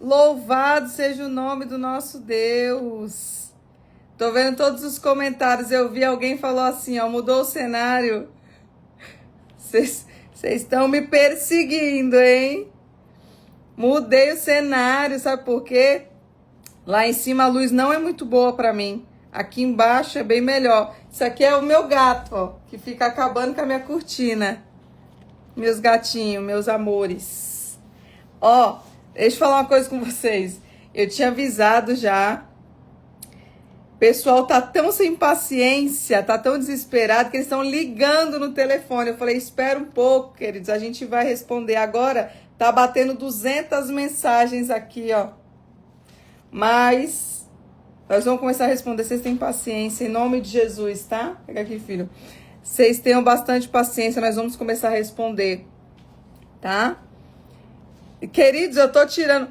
Louvado seja o nome do nosso Deus. Tô vendo todos os comentários. Eu vi alguém falou assim, ó, mudou o cenário. Vocês estão me perseguindo, hein? Mudei o cenário, sabe por quê? Lá em cima a luz não é muito boa pra mim. Aqui embaixo é bem melhor. Isso aqui é o meu gato, ó, que fica acabando com a minha cortina. Meus gatinhos, meus amores. Ó, deixa eu falar uma coisa com vocês. Eu tinha avisado já. O pessoal tá tão sem paciência, tá tão desesperado que eles estão ligando no telefone. Eu falei, espera um pouco, queridos, a gente vai responder. Agora tá batendo 200 mensagens aqui, ó. Mas nós vamos começar a responder. Vocês têm paciência, em nome de Jesus, tá? Pega aqui, filho. Vocês tenham bastante paciência, nós vamos começar a responder, tá? Queridos, eu tô tirando...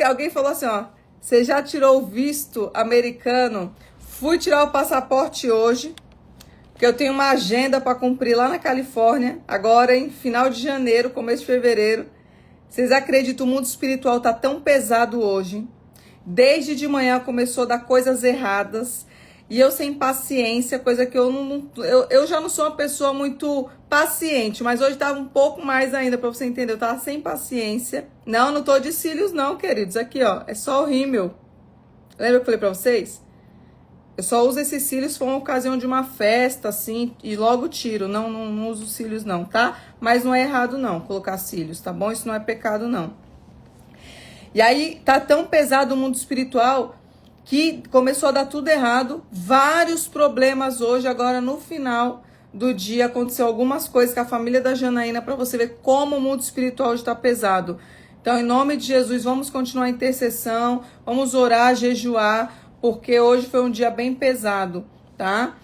Alguém falou assim, ó, você já tirou o visto americano? Fui tirar o passaporte hoje, porque eu tenho uma agenda para cumprir lá na Califórnia, agora em final de janeiro, começo de fevereiro. Vocês acreditam, o mundo espiritual tá tão pesado hoje. Desde de manhã começou a dar coisas erradas. E eu sem paciência, coisa que eu já não sou uma pessoa muito paciente, mas hoje tava um pouco mais ainda, pra você entender, eu tava sem paciência. Não tô de cílios não, queridos, aqui ó, é só o rímel. Lembra que eu falei pra vocês? Eu só uso esses cílios se for uma ocasião de uma festa, assim, e logo tiro, não uso cílios não, tá? Mas não é errado não, colocar cílios, tá bom? Isso não é pecado não. E aí, tá tão pesado o mundo espiritual que começou a dar tudo errado, vários problemas hoje, agora no final do dia aconteceu algumas coisas com a família da Janaína, para você ver como o mundo espiritual está pesado. Então, em nome de Jesus, vamos continuar a intercessão, vamos orar, jejuar, porque hoje foi um dia bem pesado, tá?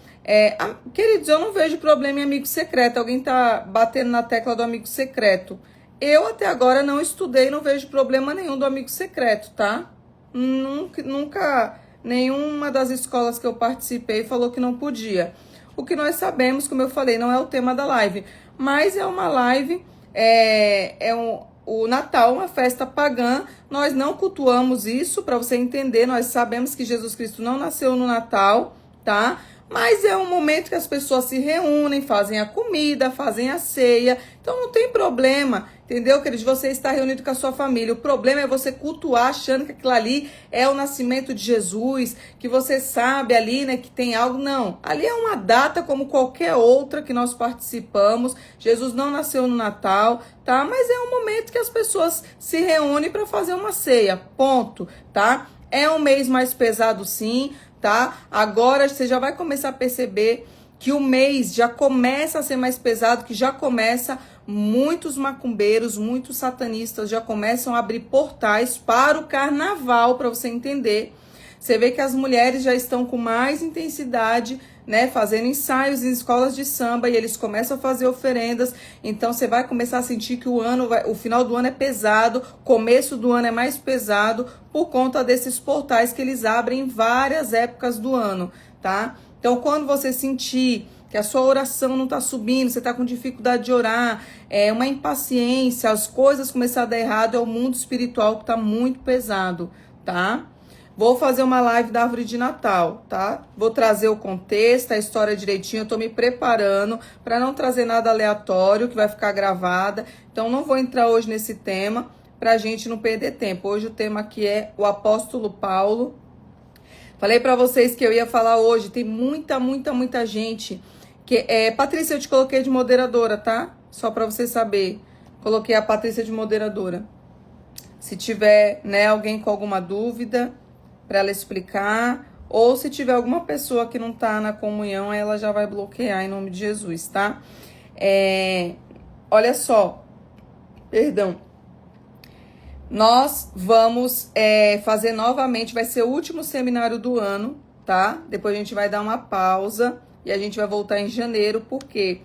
Queridos, eu não vejo problema em amigo secreto, alguém tá batendo na tecla do amigo secreto. Eu até agora não estudei, não vejo problema nenhum do amigo secreto, tá? Nunca, nenhuma das escolas que eu participei falou que não podia. O que nós sabemos, como eu falei, não é o tema da live, mas é uma live, o Natal, uma festa pagã. Nós não cultuamos isso, para você entender, nós sabemos que Jesus Cristo não nasceu no Natal, tá? Mas é um momento que as pessoas se reúnem, fazem a comida, fazem a ceia. Então não tem problema, entendeu, queridos? Você está reunido com a sua família. O problema é você cultuar achando que aquilo ali é o nascimento de Jesus, que você sabe ali, né, que tem algo. Não, ali é uma data como qualquer outra que nós participamos. Jesus não nasceu no Natal, tá? Mas é um momento que as pessoas se reúnem para fazer uma ceia, ponto, tá? É um mês mais pesado, sim, tá? Agora você já vai começar a perceber que o mês já começa a ser mais pesado, que já começa muitos macumbeiros, muitos satanistas já começam a abrir portais para o carnaval, para você entender. Você vê que as mulheres já estão com mais intensidade, né, fazendo ensaios em escolas de samba, e eles começam a fazer oferendas. Então você vai começar a sentir que o final do ano é pesado, começo do ano é mais pesado, por conta desses portais que eles abrem em várias épocas do ano, tá? Então quando você sentir que a sua oração não está subindo, você está com dificuldade de orar, uma impaciência, as coisas começarem a dar errado, é o mundo espiritual que está muito pesado, tá? Vou fazer uma live da árvore de Natal, tá? Vou trazer o contexto, a história direitinho. Eu tô me preparando para não trazer nada aleatório, que vai ficar gravada. Então, não vou entrar hoje nesse tema, pra gente não perder tempo. Hoje o tema aqui é o apóstolo Paulo. Falei para vocês que eu ia falar hoje. Tem muita gente. Patrícia, eu te coloquei de moderadora, tá? Só para você saber. Coloquei a Patrícia de moderadora. Se tiver, né, alguém com alguma dúvida, para ela explicar, ou se tiver alguma pessoa que não tá na comunhão, ela já vai bloquear em nome de Jesus, tá? Olha só, perdão, nós vamos fazer novamente, vai ser o último seminário do ano, tá? Depois a gente vai dar uma pausa e a gente vai voltar em janeiro. Por quê?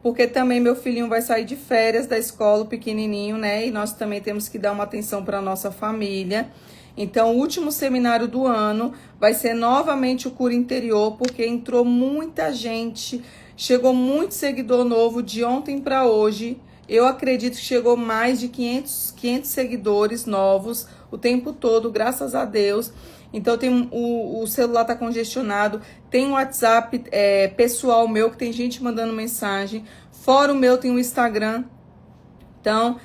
Porque também meu filhinho vai sair de férias da escola, pequenininho, né? E nós também temos que dar uma atenção para nossa família. Então, o último seminário do ano vai ser novamente o Cura Interior, porque entrou muita gente, chegou muito seguidor novo de ontem para hoje. Eu acredito que chegou mais de 500 seguidores novos o tempo todo, graças a Deus. Então tem o celular tá congestionado, tem um WhatsApp pessoal meu que tem gente mandando mensagem, fora o meu tem o Instagram. Então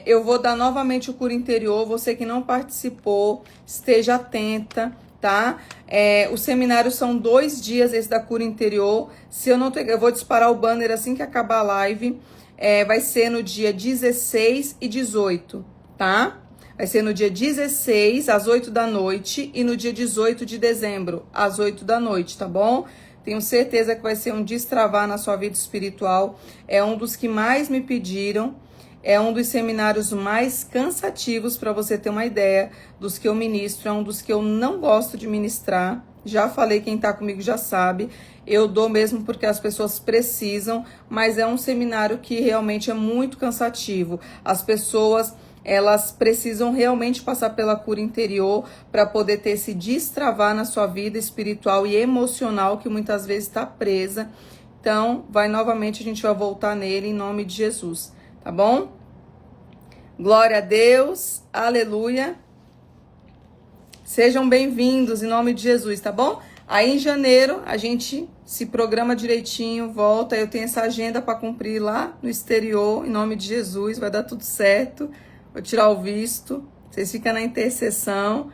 eu vou dar novamente o cura interior. Você que não participou, esteja atenta, tá? Os seminários são 2 dias, esse da cura interior. Se eu não ter, eu vou disparar o banner assim que acabar a live. Vai ser no dia 16 e 18, tá? Vai ser no dia 16, às 8 da noite, e no dia 18 de dezembro, às 8 da noite, tá bom? Tenho certeza que vai ser um destravar na sua vida espiritual. É um dos que mais me pediram. É um dos seminários mais cansativos, para você ter uma ideia, dos que eu ministro. É um dos que eu não gosto de ministrar. Já falei, quem tá comigo já sabe. Eu dou mesmo porque as pessoas precisam, mas é um seminário que realmente é muito cansativo. As pessoas, elas precisam realmente passar pela cura interior para poder ter esse destravar na sua vida espiritual e emocional, que muitas vezes está presa. Então, novamente, a gente vai voltar nele em nome de Jesus, tá bom? Glória a Deus, aleluia. Sejam bem-vindos em nome de Jesus, tá bom? Aí em janeiro a gente se programa direitinho, volta. Eu tenho essa agenda para cumprir lá no exterior, em nome de Jesus, vai dar tudo certo. Vou tirar o visto, vocês ficam na intercessão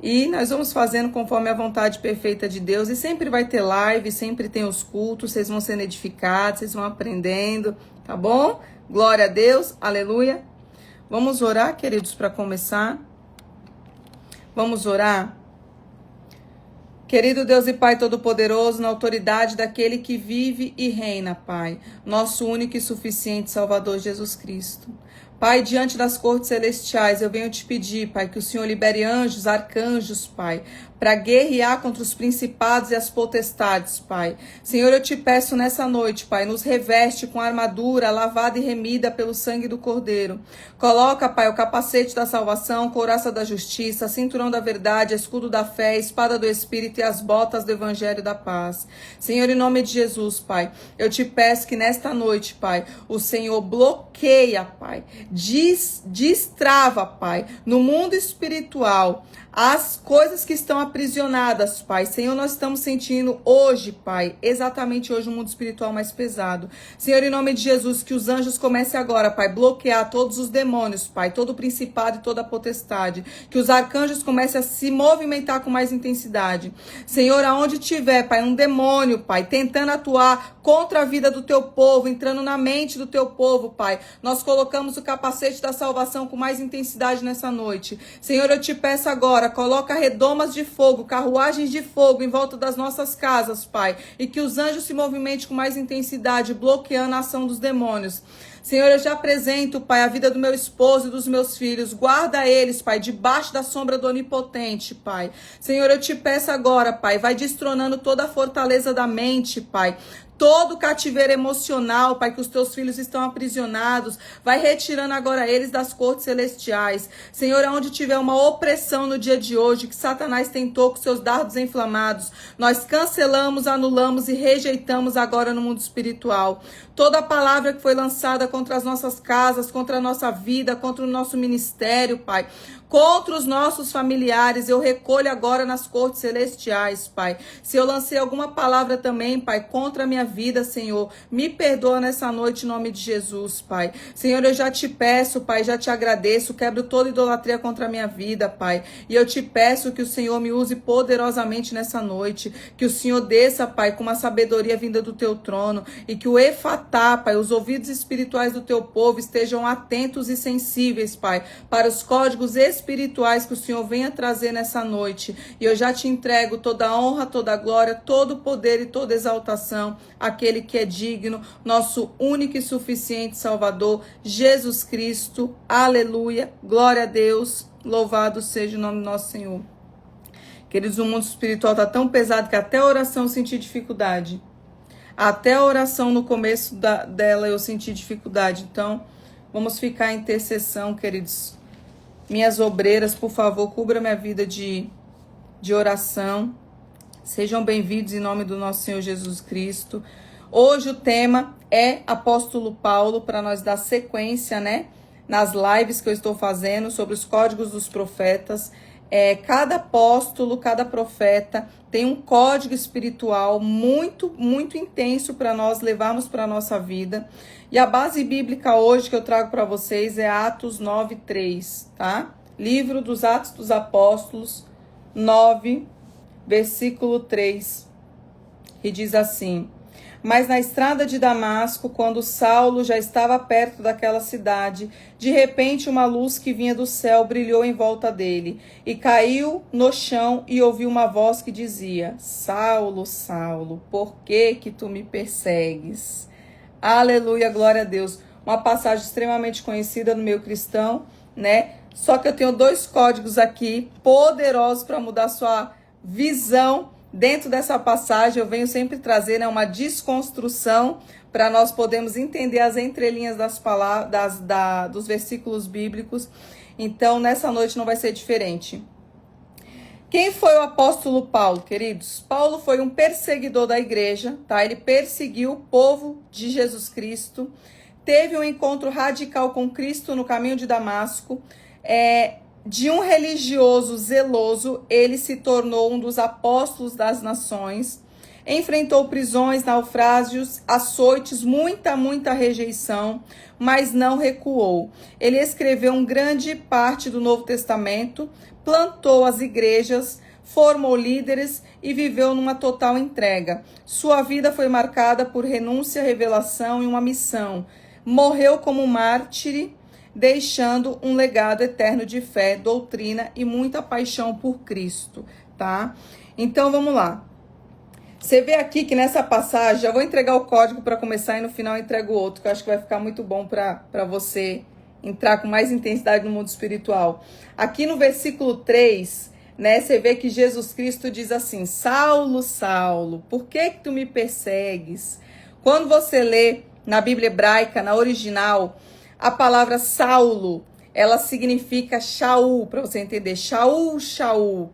e nós vamos fazendo conforme a vontade perfeita de Deus. E sempre vai ter live, sempre tem os cultos, vocês vão sendo edificados, vocês vão aprendendo, tá bom? Glória a Deus, aleluia. Vamos orar, queridos, para começar. Vamos orar. Querido Deus e Pai Todo-Poderoso, na autoridade daquele que vive e reina, Pai, nosso único e suficiente Salvador Jesus Cristo. Pai, diante das cortes celestiais, eu venho te pedir, Pai, que o Senhor libere anjos, arcanjos, Pai, para guerrear contra os principados e as potestades, Pai. Senhor, eu te peço nessa noite, Pai, nos reveste com a armadura lavada e remida pelo sangue do Cordeiro. Coloca, Pai, o capacete da salvação, couraça da justiça, cinturão da verdade, escudo da fé, espada do Espírito e as botas do Evangelho da paz. Senhor, em nome de Jesus, Pai, eu te peço que nesta noite, Pai, o Senhor bloqueia, Pai, destrava, Pai, no mundo espiritual, as coisas que estão aprisionadas, Pai. Senhor, nós estamos sentindo hoje, Pai, exatamente hoje, um mundo espiritual mais pesado. Senhor, em nome de Jesus, que os anjos comecem agora, Pai, bloquear todos os demônios, Pai, todo o principado e toda a potestade. Que os arcanjos comecem a se movimentar com mais intensidade. Senhor, aonde tiver, Pai, um demônio, Pai, tentando atuar contra a vida do teu povo, entrando na mente do teu povo, Pai, nós colocamos o capacete da salvação com mais intensidade nessa noite. Senhor, eu te peço agora, coloca redomas de fogo, carruagens de fogo em volta das nossas casas, Pai, e que os anjos se movimentem com mais intensidade, bloqueando a ação dos demônios. Senhor, eu já apresento, Pai, a vida do meu esposo e dos meus filhos. Guarda eles, Pai, debaixo da sombra do Onipotente, Pai. Senhor, eu te peço agora, Pai, vai destronando toda a fortaleza da mente, Pai. Todo cativeiro emocional, Pai, que os teus filhos estão aprisionados, vai retirando agora eles das cortes celestiais. Senhor, aonde tiver uma opressão no dia de hoje, que Satanás tentou com seus dardos inflamados, nós cancelamos, anulamos e rejeitamos agora no mundo espiritual. Toda palavra que foi lançada contra as nossas casas, contra a nossa vida, contra o nosso ministério, Pai, contra os nossos familiares, eu recolho agora nas cortes celestiais, Pai. Se eu lancei alguma palavra também, Pai, contra a minha vida, Senhor, me perdoa nessa noite em nome de Jesus, Pai. Senhor, eu já te peço, Pai, já te agradeço, quebro toda idolatria contra a minha vida, Pai. E eu te peço que o Senhor me use poderosamente nessa noite, que o Senhor desça, Pai, com uma sabedoria vinda do teu trono e que o efatá, Pai, os ouvidos espirituais do teu povo estejam atentos e sensíveis, Pai, para os códigos espirituais que o Senhor venha trazer nessa noite. E eu já te entrego toda a honra, toda a glória, todo o poder e toda a exaltação, aquele que é digno, nosso único e suficiente Salvador, Jesus Cristo. Aleluia, glória a Deus, louvado seja o nome do nosso Senhor. Queridos, o mundo espiritual está tão pesado que até a oração eu senti dificuldade. Até a oração no começo dela eu senti dificuldade. Então, vamos ficar em intercessão, queridos. Minhas obreiras, por favor, cubra minha vida de oração. Sejam bem-vindos em nome do nosso Senhor Jesus Cristo. Hoje o tema é apóstolo Paulo, para nós dar sequência, né, nas lives que eu estou fazendo sobre os códigos dos profetas. Cada apóstolo, cada profeta tem um código espiritual muito, muito intenso para nós levarmos para a nossa vida. E a base bíblica hoje que eu trago para vocês é Atos 9:3, tá? Livro dos Atos dos Apóstolos, 9, versículo 3, que diz assim: Mas na estrada de Damasco, quando Saulo já estava perto daquela cidade, de repente uma luz que vinha do céu brilhou em volta dele, e caiu no chão e ouviu uma voz que dizia: Saulo, Saulo, por que que tu me persegues? Aleluia, glória a Deus. Uma passagem extremamente conhecida no meio cristão, né? Só que eu tenho 2 códigos aqui poderosos para mudar sua visão. Dentro dessa passagem eu venho sempre trazer, né, uma desconstrução para nós podermos entender as entrelinhas das palavras, dos versículos bíblicos. Então, nessa noite não vai ser diferente. Quem foi o apóstolo Paulo, queridos? Paulo foi um perseguidor da igreja, tá? Ele perseguiu o povo de Jesus Cristo, teve um encontro radical com Cristo no caminho de Damasco. De um religioso zeloso, ele se tornou um dos apóstolos das nações. Enfrentou prisões, naufrágios, açoites, muita rejeição, mas não recuou. Ele escreveu uma grande parte do Novo Testamento, plantou as igrejas, formou líderes e viveu numa total entrega. Sua vida foi marcada por renúncia, revelação e uma missão. Morreu como mártir, deixando um legado eterno de fé, doutrina e muita paixão por Cristo, tá? Então, vamos lá. Você vê aqui que nessa passagem, já vou entregar o código para começar e no final eu entrego outro, que eu acho que vai ficar muito bom para você entrar com mais intensidade no mundo espiritual. Aqui no versículo 3, né, você vê que Jesus Cristo diz assim: Saulo, Saulo, por que tu me persegues? Quando você lê na Bíblia hebraica, na original, a palavra Saulo, ela significa Shaul, para você entender, Shaul, Shaul.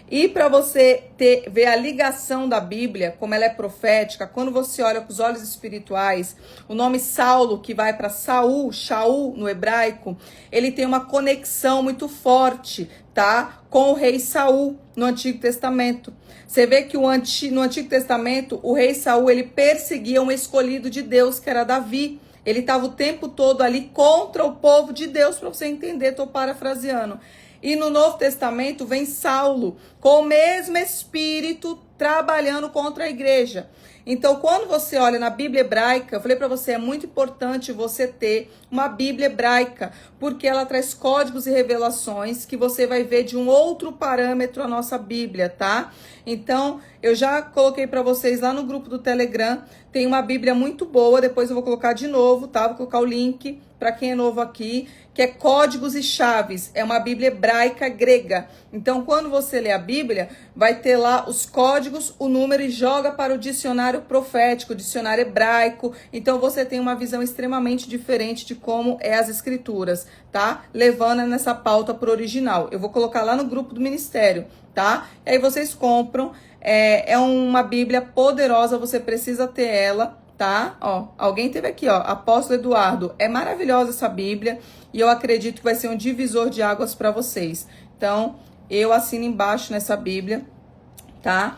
E para você ver a ligação da Bíblia, como ela é profética, quando você olha com os olhos espirituais, o nome Saulo, que vai para Saul, Shaul no hebraico, ele tem uma conexão muito forte, tá? Com o rei Saul no Antigo Testamento. Você vê que no Antigo Testamento, o rei Saul, ele perseguia um escolhido de Deus, que era Davi. Ele estava o tempo todo ali contra o povo de Deus, para você entender, estou parafraseando. E no Novo Testamento vem Saulo, com o mesmo espírito, trabalhando contra a igreja. Então, quando você olha na Bíblia hebraica, eu falei para você, é muito importante você ter uma Bíblia hebraica, porque ela traz códigos e revelações que você vai ver de um outro parâmetro a nossa Bíblia, tá? Então, eu já coloquei para vocês lá no grupo do Telegram, tem uma Bíblia muito boa, depois eu vou colocar de novo, tá? Vou colocar o link para quem é novo aqui, que é Códigos e Chaves, é uma Bíblia hebraica grega. Então, quando você lê a Bíblia, vai ter lá os códigos, o número e joga para o dicionário profético, o dicionário hebraico. Então, você tem uma visão extremamente diferente de como é as escrituras, tá? Levando nessa pauta pro original. Eu vou colocar lá no grupo do ministério, tá? E aí vocês compram, é uma Bíblia poderosa, você precisa ter ela, tá? Ó, alguém teve aqui, ó, Apóstolo Eduardo. É maravilhosa essa Bíblia e eu acredito que vai ser um divisor de águas para vocês. Então, eu assino embaixo nessa Bíblia, tá?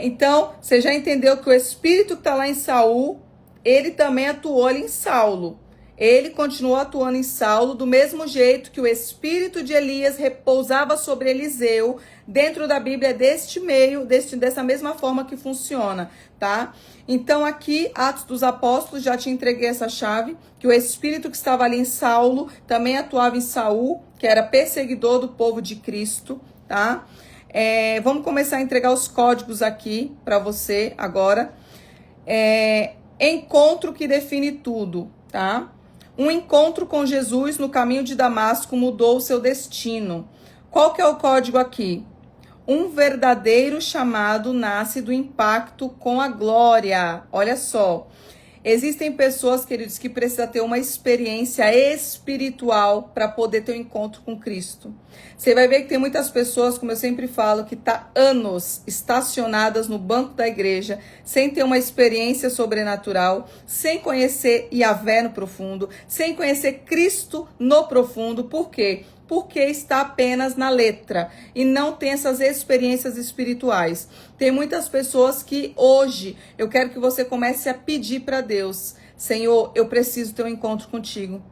Então, você já entendeu que o espírito que tá lá em Saul, ele também atuou ali em Saulo. Ele continuou atuando em Saulo do mesmo jeito que o espírito de Elias repousava sobre Eliseu. Dentro da Bíblia é deste meio, dessa mesma forma que funciona, tá? Então aqui, Atos dos Apóstolos, já te entreguei essa chave, que o espírito que estava ali em Saulo também atuava em Saul, que era perseguidor do povo de Cristo, tá? Vamos começar a entregar os códigos aqui para você agora. Encontro que define tudo, tá? Um encontro com Jesus no caminho de Damasco mudou o seu destino. Qual que é o código aqui? Um verdadeiro chamado nasce do impacto com a glória. Olha só. Existem pessoas, queridos, que precisam ter uma experiência espiritual para poder ter um encontro com Cristo. Você vai ver que tem muitas pessoas, como eu sempre falo, que tá anos estacionadas no banco da igreja, sem ter uma experiência sobrenatural, sem conhecer Yahvé no profundo, sem conhecer Cristo no profundo. Por quê? Porque está apenas na letra e não tem essas experiências espirituais. Tem muitas pessoas que hoje eu quero que você comece a pedir para Deus: Senhor, eu preciso ter um encontro contigo.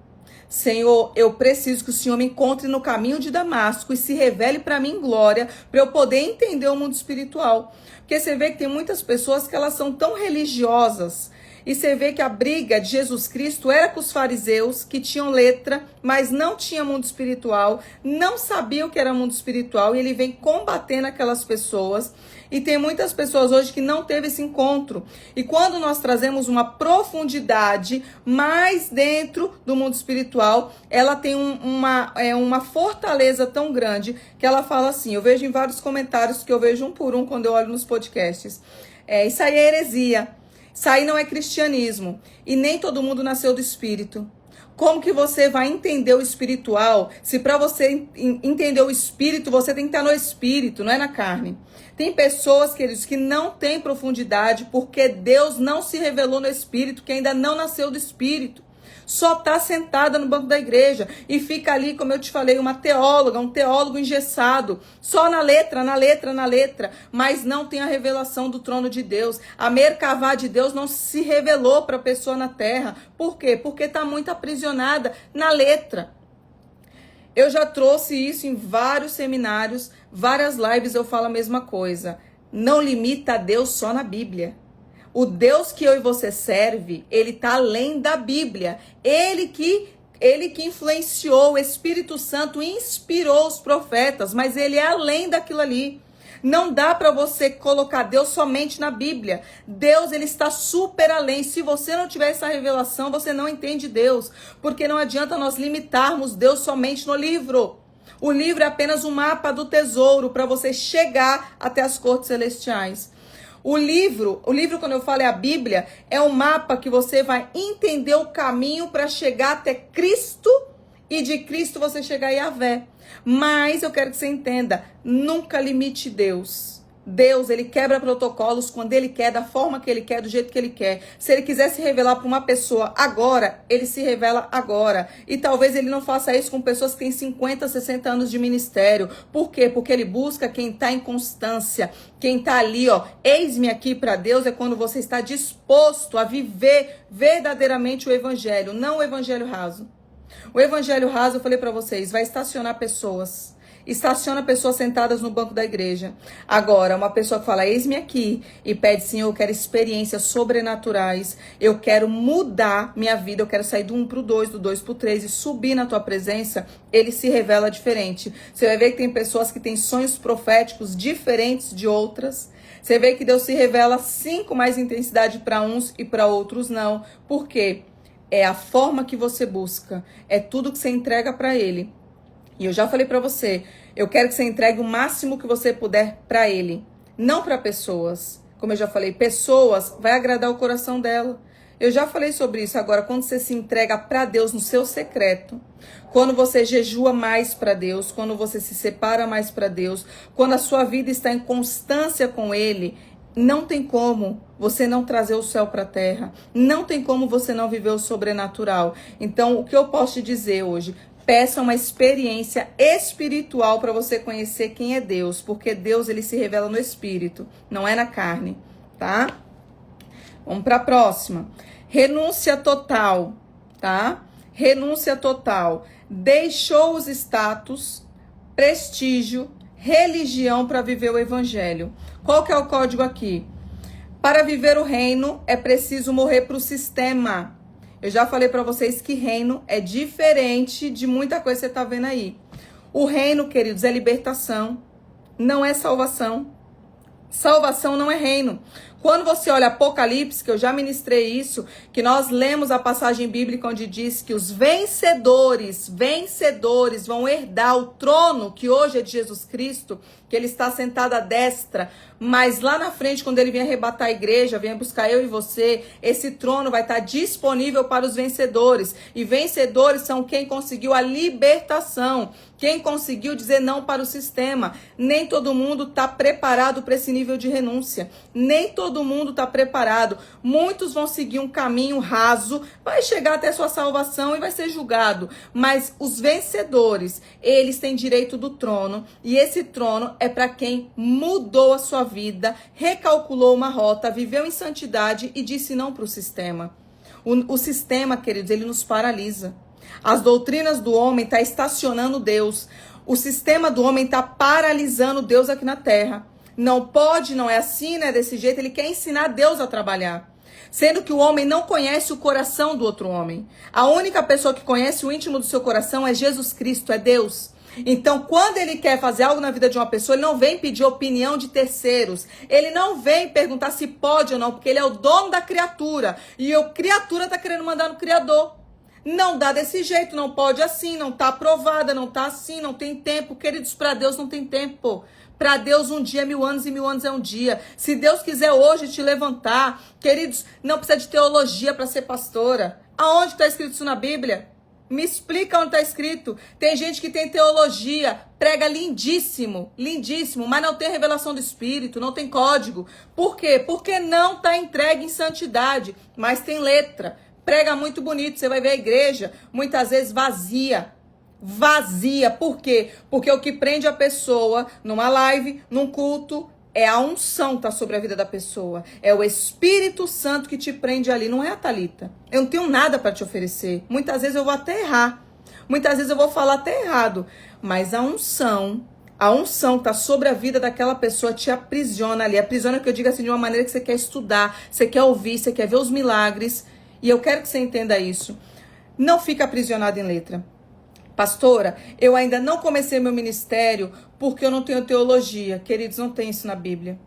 Senhor, eu preciso que o Senhor me encontre no caminho de Damasco e se revele para mim em glória, para eu poder entender o mundo espiritual. Porque você vê que tem muitas pessoas que elas são tão religiosas. E você vê que a briga de Jesus Cristo era com os fariseus, que tinham letra, mas não tinham mundo espiritual, não sabiam o que era mundo espiritual, e ele vem combatendo aquelas pessoas. E tem muitas pessoas hoje que não teve esse encontro. E quando nós trazemos uma profundidade mais dentro do mundo espiritual, ela tem uma fortaleza tão grande que ela fala assim, eu vejo em vários comentários, que eu vejo um por um quando eu olho nos podcasts, isso aí é heresia. Isso aí não é cristianismo. E nem todo mundo nasceu do Espírito. Como que você vai entender o espiritual se para você entender o Espírito, você tem que estar no Espírito, não é na carne? Tem pessoas, queridos, que não têm profundidade porque Deus não se revelou no Espírito, que ainda não nasceu do Espírito. Só está sentada no banco da igreja e fica ali, como eu te falei, uma teóloga, um teólogo engessado, só na letra, mas não tem a revelação do trono de Deus. A Merkavá de Deus não se revelou para a pessoa na terra. Por quê? Porque está muito aprisionada na letra. Eu já trouxe isso em vários seminários, várias lives eu falo a mesma coisa. Não limita a Deus só na Bíblia. O Deus que eu e você serve, ele está além da Bíblia. Ele que influenciou, o Espírito Santo inspirou os profetas, mas ele é além daquilo ali. Não dá para você colocar Deus somente na Bíblia. Deus, ele está super além. Se você não tiver essa revelação, você não entende Deus. Porque não adianta nós limitarmos Deus somente no livro. O livro é apenas um mapa do tesouro para você chegar até as cortes celestiais. O livro, quando eu falo é a Bíblia, é um mapa que você vai entender o caminho para chegar até Cristo e de Cristo você chegar a Yahvé. Mas eu quero que você entenda, nunca limite Deus. Deus, ele quebra protocolos quando ele quer, da forma que ele quer, do jeito que ele quer. Se ele quiser se revelar para uma pessoa agora, ele se revela agora. E talvez ele não faça isso com pessoas que têm 50, 60 anos de ministério. Por quê? Porque ele busca quem está em constância. Quem está ali, eis-me aqui para Deus, é quando você está disposto a viver verdadeiramente o evangelho, não o evangelho raso. O evangelho raso, eu falei para vocês, vai estacionar pessoas. Estaciona pessoas sentadas no banco da igreja. Agora, uma pessoa que fala, eis-me aqui, e pede, Senhor, eu quero experiências sobrenaturais, eu quero mudar minha vida, eu quero sair do 1 pro 2, do 2 pro 3 e subir na tua presença, ele se revela diferente. Você vai ver que tem pessoas que têm sonhos proféticos diferentes de outras. Você vê que Deus se revela sim com mais intensidade para uns e para outros não. Por quê? É a forma que você busca, é tudo que você entrega para ele. E eu já falei para você, eu quero que você entregue o máximo que você puder para ele, não para pessoas. Como eu já falei, pessoas vai agradar o coração dela. Eu já falei sobre isso. Agora, quando você se entrega para Deus no seu secreto, quando você jejua mais para Deus, quando você se separa mais para Deus, quando a sua vida está em constância com ele, não tem como você não trazer o céu para a terra. Não tem como você não viver o sobrenatural. Então, o que eu posso te dizer hoje? Peça uma experiência espiritual para você conhecer quem é Deus, porque Deus, ele se revela no espírito, não é na carne, tá? Vamos para a próxima. Renúncia total, tá? Renúncia total. Deixou os status, prestígio, religião para viver o evangelho. Qual que é o código aqui? Para viver o reino é preciso morrer para o sistema. Eu já falei para vocês que reino é diferente de muita coisa que você está vendo aí. O reino, queridos, é libertação, não é salvação. Salvação não é reino. Quando você olha Apocalipse, que eu já ministrei isso, que nós lemos a passagem bíblica onde diz que os vencedores vão herdar o trono, que hoje é de Jesus Cristo, que ele está sentado à destra, Mas lá na frente, quando ele vier arrebatar a igreja, venha buscar eu e você, esse trono vai estar disponível para os vencedores. E vencedores são quem conseguiu a libertação, quem conseguiu dizer não para o sistema. Nem todo mundo está preparado para esse nível de renúncia. Nem todo mundo está preparado. Muitos vão seguir um caminho raso, vai chegar até sua salvação e vai ser julgado. Mas os vencedores, eles têm direito do trono. E esse trono é para quem mudou a sua vida, recalculou uma rota, viveu em santidade e disse não para o sistema. O sistema, queridos, ele nos paralisa. As doutrinas do homem estão estacionando Deus. O sistema do homem está paralisando Deus aqui na terra. Não pode, não é assim, não é desse jeito. Ele quer ensinar Deus a trabalhar. Sendo que o homem não conhece o coração do outro homem. A única pessoa que conhece o íntimo do seu coração é Jesus Cristo, é Deus. Então, quando ele quer fazer algo na vida de uma pessoa, ele não vem pedir opinião de terceiros. Ele não vem perguntar se pode ou não, porque ele é o dono da criatura. E a criatura está querendo mandar no Criador. Não dá desse jeito, não pode assim, não está aprovada, não está assim, não tem tempo. Queridos, para Deus não tem tempo. Para Deus um dia é 1000 anos e 1000 anos é um dia. Se Deus quiser hoje te levantar, queridos, não precisa de teologia para ser pastora. Aonde está escrito isso na Bíblia? Me explica onde está escrito. Tem gente que tem teologia, prega lindíssimo, lindíssimo, mas não tem revelação do Espírito, não tem código. Por quê? Porque não está entregue em santidade, mas tem letra. Prega muito bonito, você vai ver a igreja muitas vezes vazia. Vazia. Por quê? Porque o que prende a pessoa numa live, num culto, é a unção que tá sobre a vida da pessoa. É o Espírito Santo que te prende ali, não é a Thalita. Eu não tenho nada para te oferecer. Muitas vezes eu vou até errar. Muitas vezes eu vou falar até errado. Mas a unção que tá sobre a vida daquela pessoa te aprisiona ali. Aprisiona, que eu digo assim, de uma maneira que você quer estudar, você quer ouvir, você quer ver os milagres. E eu quero que você entenda isso. Não fica aprisionado em letra. Pastora, eu ainda não comecei meu ministério porque eu não tenho teologia. Queridos, não tem isso na Bíblia.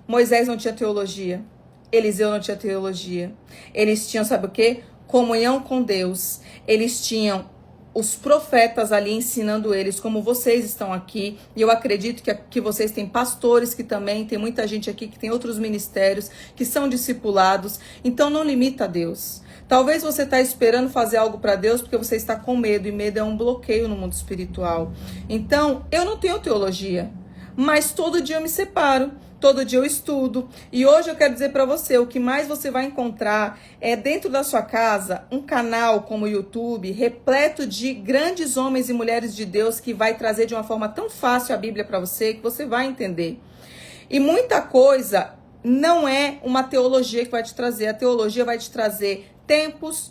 Moisés não tinha teologia. Eliseu não tinha teologia. Eles tinham, sabe o quê? Comunhão com Deus. Eles tinham os profetas ali ensinando eles, como vocês estão aqui. E eu acredito que vocês têm pastores que também, tem muita gente aqui que tem outros ministérios, que são discipulados. Então não limita a Deus. Talvez você está esperando fazer algo para Deus porque você está com medo, e medo é um bloqueio no mundo espiritual. Então, eu não tenho teologia, mas todo dia eu me separo, todo dia eu estudo. E hoje eu quero dizer para você, o que mais você vai encontrar é dentro da sua casa um canal como o YouTube, repleto de grandes homens e mulheres de Deus que vai trazer de uma forma tão fácil a Bíblia para você que você vai entender. E muita coisa não é uma teologia que vai te trazer, a teologia vai te trazer tempos,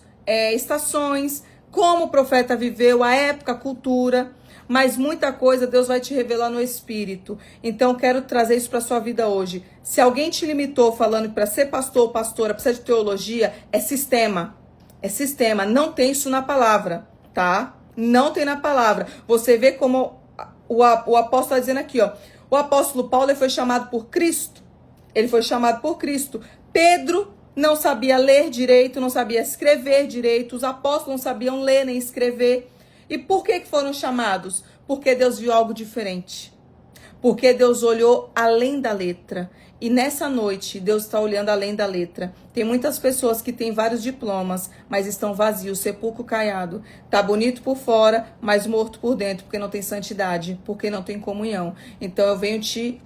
estações, como o profeta viveu, a época, a cultura, mas muita coisa Deus vai te revelar no Espírito. Então, quero trazer isso para sua vida hoje. Se alguém te limitou falando que para ser pastor ou pastora precisa de teologia, é sistema. É sistema. Não tem isso na palavra, tá? Não tem na palavra. Você vê como o apóstolo está dizendo aqui, ó. O apóstolo Paulo ele foi chamado por Cristo. Ele foi chamado por Cristo. Pedro não sabia ler direito, não sabia escrever direito. Os apóstolos não sabiam ler nem escrever. E por que foram chamados? Porque Deus viu algo diferente. Porque Deus olhou além da letra. E nessa noite, Deus está olhando além da letra. Tem muitas pessoas que têm vários diplomas, mas estão vazios, sepulcro caiado. Tá bonito por fora, mas morto por dentro, porque não tem santidade, porque não tem comunhão. Então eu venho te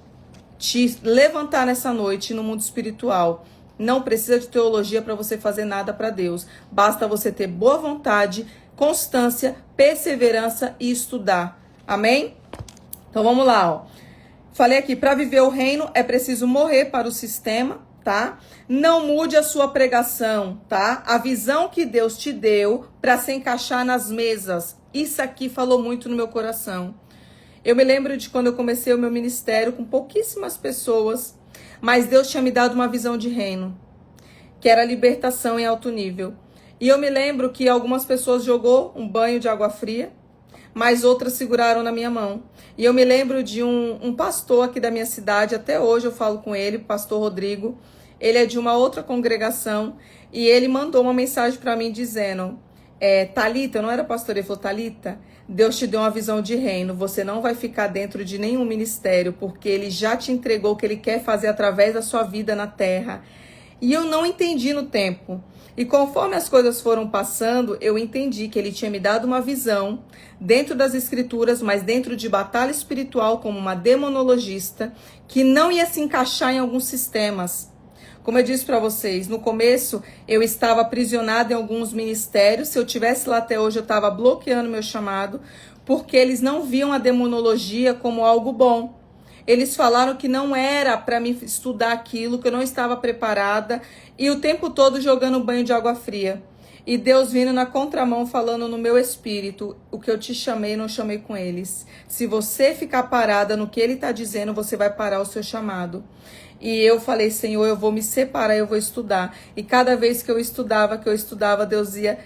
levantar nessa noite no mundo espiritual. Não precisa de teologia para você fazer nada para Deus. Basta você ter boa vontade, constância, perseverança e estudar. Amém? Então vamos lá, ó. Falei aqui, para viver o reino é preciso morrer para o sistema, tá? Não mude a sua pregação, tá? A visão que Deus te deu para se encaixar nas mesas. Isso aqui falou muito no meu coração. Eu me lembro de quando eu comecei o meu ministério com pouquíssimas pessoas, mas Deus tinha me dado uma visão de reino, que era libertação em alto nível. E eu me lembro que algumas pessoas jogou um banho de água fria, mas outras seguraram na minha mão. E eu me lembro de um pastor aqui da minha cidade, até hoje eu falo com ele, pastor Rodrigo. Ele é de uma outra congregação e ele mandou uma mensagem para mim dizendo, Thalita, eu não era pastor, ele falou, Thalita, Deus te deu uma visão de reino. Você não vai ficar dentro de nenhum ministério, porque Ele já te entregou o que Ele quer fazer através da sua vida na terra. E eu não entendi no tempo. E conforme as coisas foram passando, eu entendi que Ele tinha me dado uma visão dentro das escrituras, mas dentro de batalha espiritual, como uma demonologista, que não ia se encaixar em alguns sistemas. Como eu disse para vocês, no começo eu estava aprisionada em alguns ministérios. Se eu tivesse lá até hoje, eu estava bloqueando meu chamado, porque eles não viam a demonologia como algo bom. Eles falaram que não era para mim estudar aquilo, que eu não estava preparada, e o tempo todo jogando banho de água fria. E Deus vindo na contramão falando no meu espírito, o que eu te chamei, não chamei com eles. Se você ficar parada no que Ele está dizendo, você vai parar o seu chamado. E eu falei, Senhor, eu vou me separar, eu vou estudar. E cada vez que eu estudava, Deus ia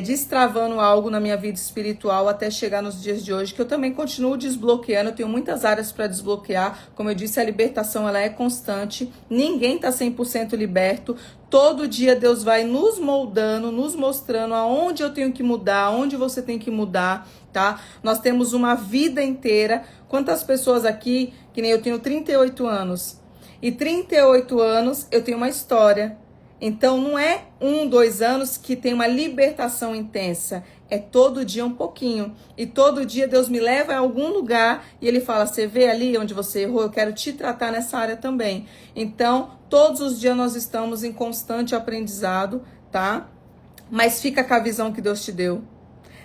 destravando algo na minha vida espiritual até chegar nos dias de hoje, que eu também continuo desbloqueando. Eu tenho muitas áreas para desbloquear. Como eu disse, a libertação ela é constante. Ninguém está 100% liberto. Todo dia Deus vai nos moldando, nos mostrando aonde eu tenho que mudar, aonde você tem que mudar, tá? Nós temos uma vida inteira. Quantas pessoas aqui, que nem eu tenho 38 anos, e 38 anos eu tenho uma história. Então não é 1, 2 anos que tem uma libertação intensa. É todo dia um pouquinho. E todo dia Deus me leva a algum lugar e Ele fala, você vê ali onde você errou? Eu quero te tratar nessa área também. Então, todos os dias nós estamos em constante aprendizado, tá? Mas fica com a visão que Deus te deu.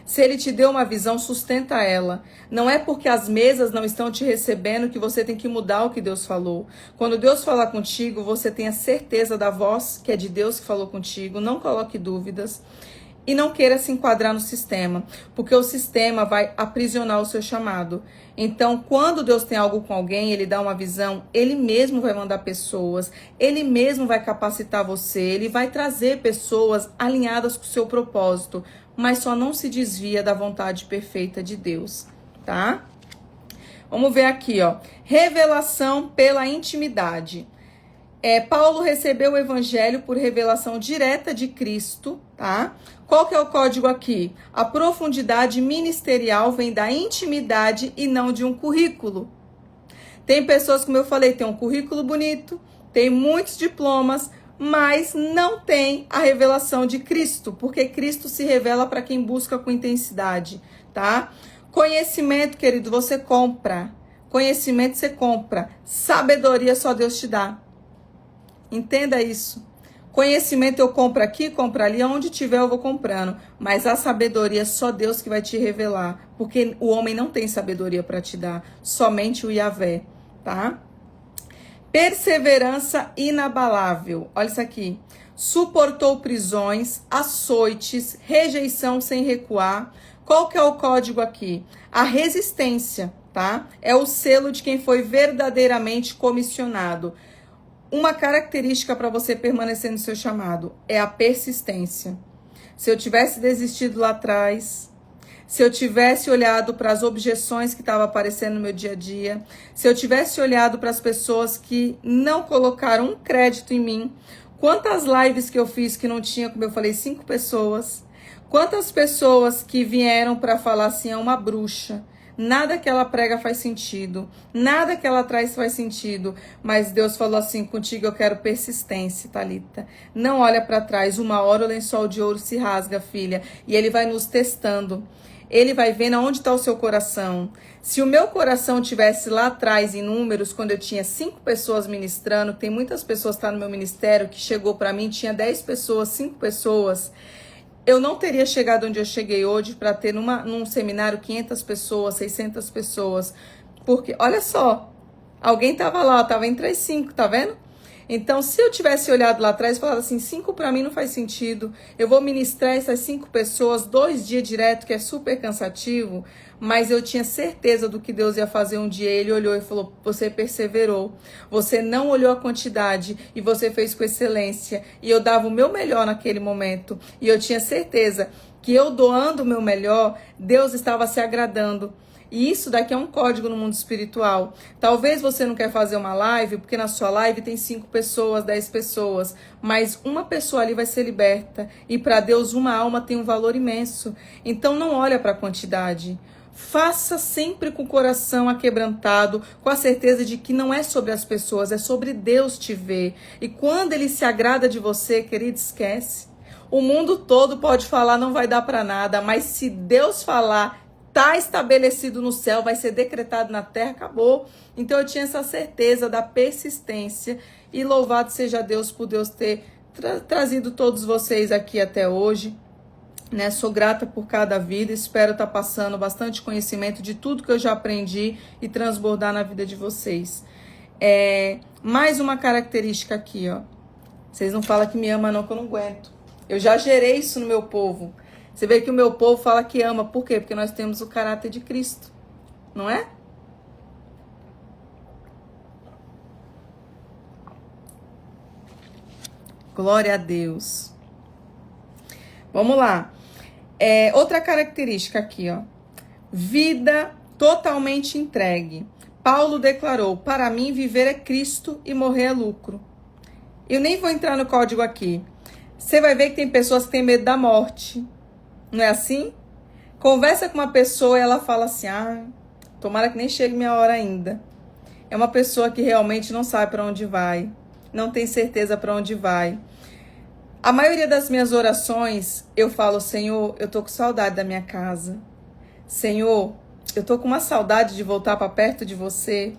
Se Ele te deu uma visão, sustenta ela. Não é porque as mesas não estão te recebendo que você tem que mudar o que Deus falou. Quando Deus falar contigo, você tenha certeza da voz que é de Deus que falou contigo. Não coloque dúvidas. E não queira se enquadrar no sistema, porque o sistema vai aprisionar o seu chamado. Então, quando Deus tem algo com alguém, Ele dá uma visão, Ele mesmo vai mandar pessoas, Ele mesmo vai capacitar você, Ele vai trazer pessoas alinhadas com o seu propósito, mas só não se desvia da vontade perfeita de Deus, tá? Vamos ver aqui, ó. Revelação pela intimidade. Paulo recebeu o evangelho por revelação direta de Cristo, tá? Qual que é o código aqui? A profundidade ministerial vem da intimidade e não de um currículo. Tem pessoas, como eu falei, tem um currículo bonito, tem muitos diplomas, mas não tem a revelação de Cristo, porque Cristo se revela para quem busca com intensidade, tá? Conhecimento, querido, você compra. Conhecimento você compra. Sabedoria só Deus te dá. Entenda isso. Conhecimento eu compro aqui, compro ali, onde tiver eu vou comprando. Mas a sabedoria é só Deus que vai te revelar. Porque o homem não tem sabedoria para te dar. Somente o Yahvé, tá? Perseverança inabalável. Olha isso aqui. Suportou prisões, açoites, rejeição sem recuar. Qual que é o código aqui? A resistência, tá? É o selo de quem foi verdadeiramente comissionado. Uma característica para você permanecer no seu chamado é a persistência. Se eu tivesse desistido lá atrás, se eu tivesse olhado para as objeções que estavam aparecendo no meu dia a dia, se eu tivesse olhado para as pessoas que não colocaram um crédito em mim, quantas lives que eu fiz que não tinha, como eu falei, 5 pessoas, quantas pessoas que vieram para falar assim, é uma bruxa, nada que ela prega faz sentido, nada que ela traz faz sentido, mas Deus falou assim, contigo eu quero persistência, Thalita. Não olha para trás, uma hora o lençol de ouro se rasga, filha, e Ele vai nos testando. Ele vai vendo aonde está o seu coração. Se o meu coração tivesse lá atrás em números, quando eu tinha 5 pessoas ministrando, tem muitas pessoas que estão no meu ministério, que chegou para mim, tinha 10 pessoas, 5 pessoas, eu não teria chegado onde eu cheguei hoje para ter num seminário 500 pessoas, 600 pessoas. Porque, olha só, alguém estava lá, estava entre as 5, tá vendo? Então, se eu tivesse olhado lá atrás e falado assim, 5 para mim não faz sentido, eu vou ministrar essas 5 pessoas 2 dias direto, que é super cansativo, mas eu tinha certeza do que Deus ia fazer um dia. Ele olhou e falou, você perseverou, você não olhou a quantidade e você fez com excelência. E eu dava o meu melhor naquele momento. E eu tinha certeza que eu doando o meu melhor, Deus estava se agradando. E isso daqui é um código no mundo espiritual. Talvez você não quer fazer uma live, porque na sua live tem 5 pessoas, 10 pessoas, mas uma pessoa ali vai ser liberta. E para Deus uma alma tem um valor imenso. Então não olha para a quantidade. Faça sempre com o coração aquebrantado, com a certeza de que não é sobre as pessoas, é sobre Deus te ver. E quando Ele se agrada de você, querido, esquece. O mundo todo pode falar, não vai dar para nada, mas se Deus falar, está estabelecido no céu, vai ser decretado na terra, acabou. Então eu tinha essa certeza da persistência e louvado seja Deus por Deus ter trazido todos vocês aqui até hoje. Né? Sou grata por cada vida, espero estar passando bastante conhecimento de tudo que eu já aprendi e transbordar na vida de vocês. Mais uma característica aqui, ó. Vocês não falam que me ama não, que eu não aguento. Eu já gerei isso no meu povo. Você vê que o meu povo fala que ama. Por quê? Porque nós temos o caráter de Cristo. Não é? Glória a Deus. Vamos lá. Outra característica aqui, ó. Vida totalmente entregue. Paulo declarou, para mim viver é Cristo e morrer é lucro. Eu nem vou entrar no código aqui. Você vai ver que tem pessoas que têm medo da morte. Não é assim? Conversa com uma pessoa e ela fala assim, tomara que nem chegue minha hora ainda. É uma pessoa que realmente não sabe para onde vai. Não tem certeza para onde vai. A maioria das minhas orações, eu falo, Senhor, eu tô com saudade da minha casa. Senhor, eu tô com uma saudade de voltar para perto de você.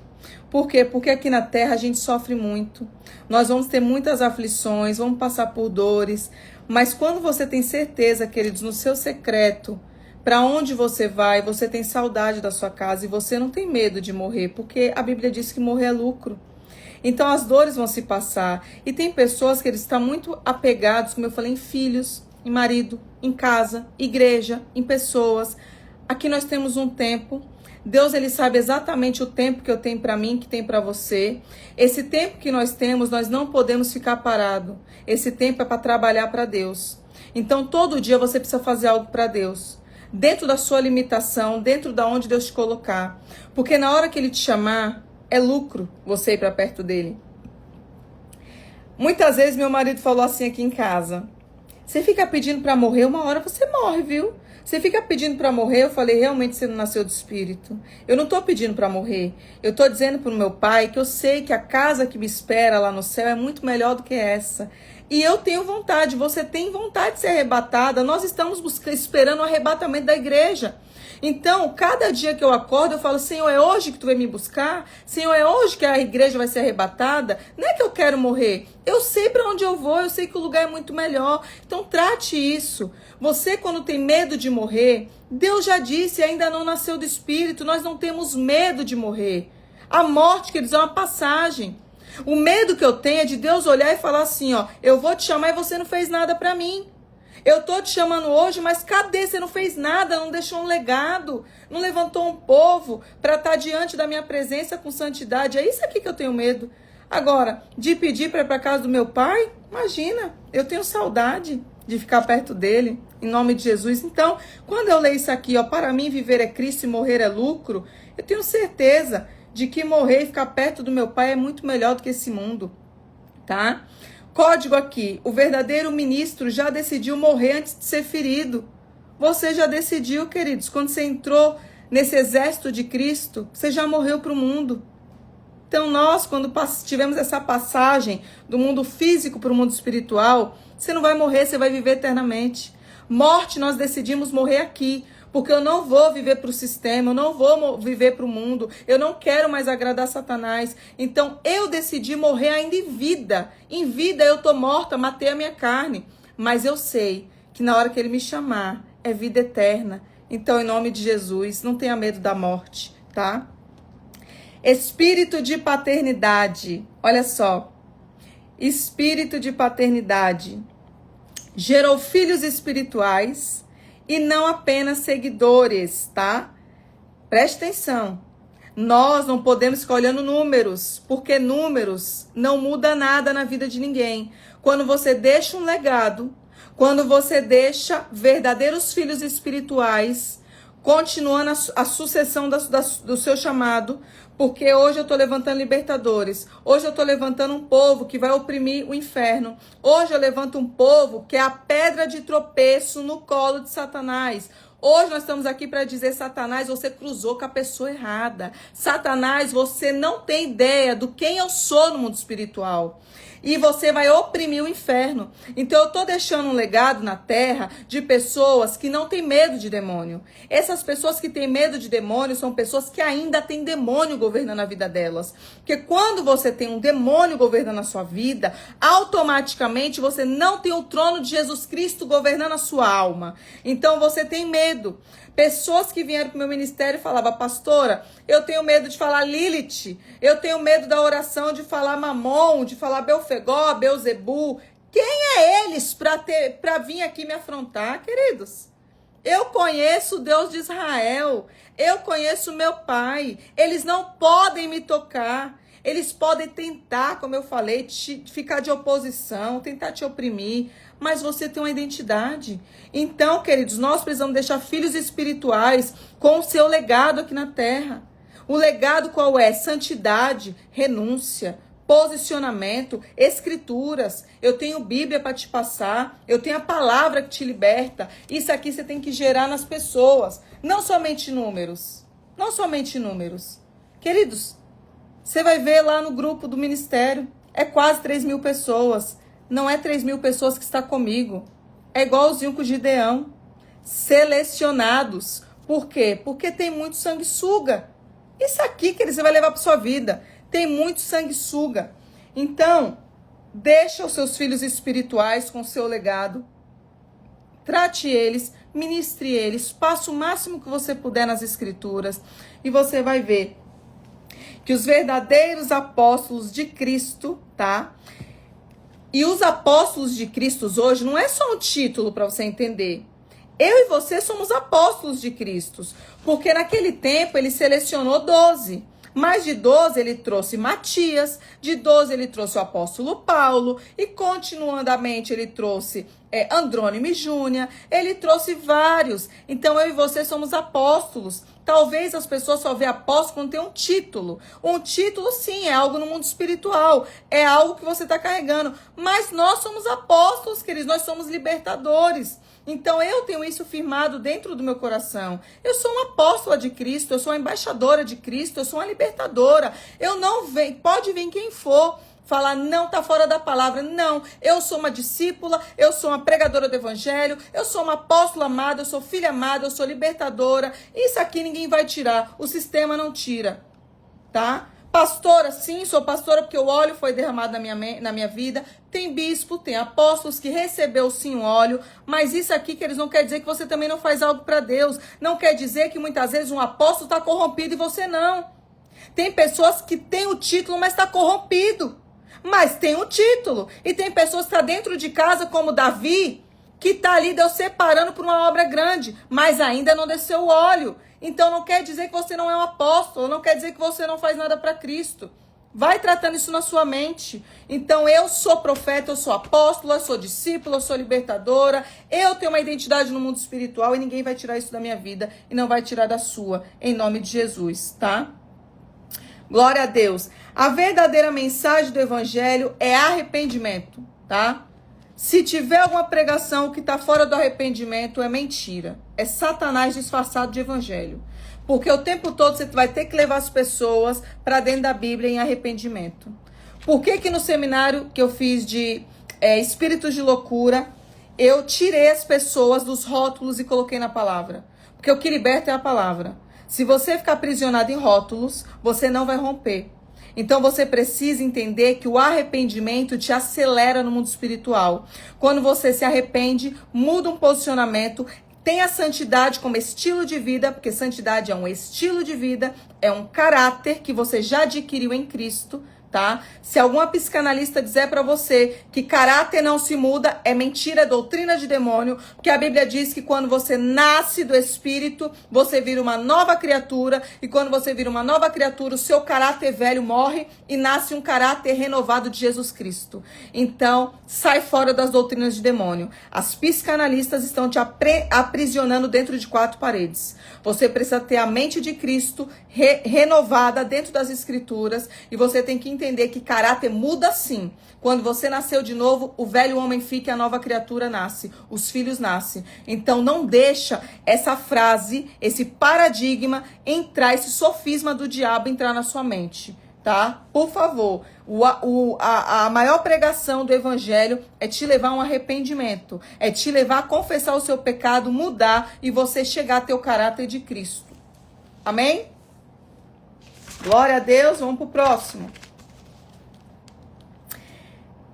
Por quê? Porque aqui na terra a gente sofre muito. Nós vamos ter muitas aflições, vamos passar por dores. Mas quando você tem certeza, queridos, no seu secreto, para onde você vai, você tem saudade da sua casa e você não tem medo de morrer, porque a Bíblia diz que morrer é lucro. Então as dores vão se passar. E tem pessoas que eles estão muito apegados, como eu falei, em filhos, em marido, em casa, igreja, em pessoas. Aqui nós temos um tempo. Deus, ele sabe exatamente o tempo que eu tenho para mim, que tem para você. Esse tempo que nós temos, nós não podemos ficar parado. Esse tempo é para trabalhar para Deus. Então todo dia você precisa fazer algo para Deus. Dentro da sua limitação, dentro da onde Deus te colocar. Porque na hora que ele te chamar, é lucro você ir para perto dele. Muitas vezes meu marido falou assim aqui em casa, você fica pedindo para morrer, uma hora você morre, viu? Você fica pedindo para morrer, eu falei, realmente você não nasceu do Espírito. Eu não estou pedindo para morrer, eu estou dizendo para o meu pai que eu sei que a casa que me espera lá no céu é muito melhor do que essa. E eu tenho vontade, você tem vontade de ser arrebatada, nós estamos esperando o arrebatamento da igreja. Então, cada dia que eu acordo, eu falo, Senhor, é hoje que tu vai me buscar? Senhor, é hoje que a igreja vai ser arrebatada? Não é que eu quero morrer. Eu sei para onde eu vou, eu sei que o lugar é muito melhor. Então, trate isso. Você, quando tem medo de morrer, Deus já disse, ainda não nasceu do Espírito, nós não temos medo de morrer. A morte, queridos, é uma passagem. O medo que eu tenho é de Deus olhar e falar assim, ó, eu vou te chamar e você não fez nada para mim. Eu tô te chamando hoje, mas cadê? Você não fez nada, não deixou um legado, não levantou um povo para estar diante da minha presença com santidade. É isso aqui que eu tenho medo. Agora, de pedir para ir para casa do meu pai, imagina, eu tenho saudade de ficar perto dele, em nome de Jesus. Então, quando eu leio isso aqui, ó, para mim viver é Cristo e morrer é lucro, eu tenho certeza de que morrer e ficar perto do meu pai é muito melhor do que esse mundo, tá? Código aqui, o verdadeiro ministro já decidiu morrer antes de ser ferido. Você já decidiu, queridos, quando você entrou nesse exército de Cristo, você já morreu para o mundo. Então nós, quando tivemos essa passagem do mundo físico para o mundo espiritual, você não vai morrer, você vai viver eternamente. Morte, nós decidimos morrer aqui. Porque eu não vou viver para o sistema, eu não vou viver para o mundo, eu não quero mais agradar Satanás. Então eu decidi morrer ainda em vida. Em vida eu estou morta, matei a minha carne. Mas eu sei que na hora que ele me chamar é vida eterna. Então, em nome de Jesus, não tenha medo da morte, tá? Espírito de paternidade. Olha só. Espírito de paternidade. Gerou filhos espirituais. E não apenas seguidores, tá? Preste atenção. Nós não podemos ficar olhando números, porque números não muda nada na vida de ninguém. Quando você deixa um legado, quando você deixa verdadeiros filhos espirituais, continuando a sucessão do seu chamado, porque hoje eu estou levantando libertadores, hoje eu estou levantando um povo que vai oprimir o inferno, hoje eu levanto um povo que é a pedra de tropeço no colo de Satanás. Hoje nós estamos aqui para dizer, Satanás, você cruzou com a pessoa errada. Satanás, você não tem ideia do quem eu sou no mundo espiritual. E você vai oprimir o inferno. Então eu estou deixando um legado na terra de pessoas que não têm medo de demônio. Essas pessoas que têm medo de demônio são pessoas que ainda têm demônio governando a vida delas. Porque quando você tem um demônio governando a sua vida, automaticamente você não tem o trono de Jesus Cristo governando a sua alma. Então você tem medo. Pessoas que vieram para o meu ministério e falavam, pastora, eu tenho medo de falar Lilith, eu tenho medo da oração de falar Mamon, de falar Belfegó, Beuzebu. Quem é eles para vir aqui me afrontar, queridos? Eu conheço o Deus de Israel, eu conheço o meu Pai, eles não podem me tocar. Eles podem tentar, como eu falei, ficar de oposição, tentar te oprimir, mas você tem uma identidade. Então, queridos, nós precisamos deixar filhos espirituais com o seu legado aqui na terra. O legado qual é? Santidade, renúncia, posicionamento, escrituras. Eu tenho Bíblia para te passar, eu tenho a palavra que te liberta. Isso aqui você tem que gerar nas pessoas, não somente números. Não somente números. Queridos, você vai ver lá no grupo do ministério, é quase 3.000 pessoas. Não é 3.000 pessoas que está comigo. É igualzinho com o Gideão. Selecionados. Por quê? Porque tem muito sanguessuga. Isso aqui que você vai levar para sua vida. Tem muito sanguessuga. Então, deixa os seus filhos espirituais com o seu legado. Trate eles, ministre eles, passe o máximo que você puder nas escrituras. E você vai ver que os verdadeiros apóstolos de Cristo, tá? E os apóstolos de Cristo hoje não é só um título para você entender. Eu e você somos apóstolos de Cristo, porque naquele tempo ele selecionou 12. Mais de 12 ele trouxe Matias, de 12 ele trouxe o apóstolo Paulo, e continuandamente ele trouxe Andrônimo e Júnia, ele trouxe vários. Então eu e você somos apóstolos. Talvez as pessoas só vejam apóstolo quando tem um título. Um título, sim, é algo no mundo espiritual. É algo que você está carregando. Mas nós somos apóstolos, queridos. Nós somos libertadores. Então, eu tenho isso firmado dentro do meu coração. Eu sou uma apóstola de Cristo. Eu sou uma embaixadora de Cristo. Eu sou uma libertadora. Eu não venho... Pode vir quem for falar, não, tá fora da palavra. Não, eu sou uma discípula, eu sou uma pregadora do evangelho, eu sou uma apóstola amada, eu sou filha amada, eu sou libertadora. Isso aqui ninguém vai tirar, o sistema não tira, tá? Pastora, sim, sou pastora porque o óleo foi derramado na minha vida. Tem bispo, tem apóstolos que recebeu sim o óleo, mas isso aqui que eles não quer dizer que você também não faz algo para Deus. Não quer dizer que muitas vezes um apóstolo está corrompido e você não. Tem pessoas que têm o título, mas está corrompido. Mas tem um título. E tem pessoas que estão dentro de casa, como Davi, que está ali, Deus separando por uma obra grande, mas ainda não desceu o óleo. Então não quer dizer que você não é um apóstolo, não quer dizer que você não faz nada para Cristo. Vai tratando isso na sua mente. Então eu sou profeta, eu sou apóstola, eu sou discípula, eu sou libertadora. Eu tenho uma identidade no mundo espiritual e ninguém vai tirar isso da minha vida e não vai tirar da sua, em nome de Jesus, tá? Glória a Deus. A verdadeira mensagem do evangelho é arrependimento, tá? Se tiver alguma pregação que está fora do arrependimento, é mentira. É Satanás disfarçado de evangelho. Porque o tempo todo você vai ter que levar as pessoas para dentro da Bíblia em arrependimento. Por que no seminário que eu fiz de espíritos de loucura, eu tirei as pessoas dos rótulos e coloquei na palavra? Porque o que liberta é a palavra. Se você ficar aprisionado em rótulos, você não vai romper. Então você precisa entender que o arrependimento te acelera no mundo espiritual. Quando você se arrepende, muda um posicionamento, tem a santidade como estilo de vida, porque santidade é um estilo de vida, é um caráter que você já adquiriu em Cristo, tá? Se alguma psicanalista dizer para você que caráter não se muda, é mentira, é doutrina de demônio, porque a Bíblia diz que quando você nasce do Espírito, você vira uma nova criatura, e quando você vira uma nova criatura, o seu caráter velho morre e nasce um caráter renovado de Jesus Cristo. Então, sai fora das doutrinas de demônio. As psicanalistas estão te aprisionando dentro de 4 paredes. Você precisa ter a mente de Cristo renovada dentro das Escrituras, e você tem que entender que caráter muda sim. Quando você nasceu de novo, o velho homem fica e a nova criatura nasce. Os filhos nascem. Então não deixa essa frase, esse paradigma entrar, esse sofisma do diabo entrar na sua mente, tá? Por favor, a maior pregação do evangelho é te levar a um arrependimento. É te levar a confessar o seu pecado, mudar e você chegar a ter o caráter de Cristo. Amém? Glória a Deus, vamos pro próximo.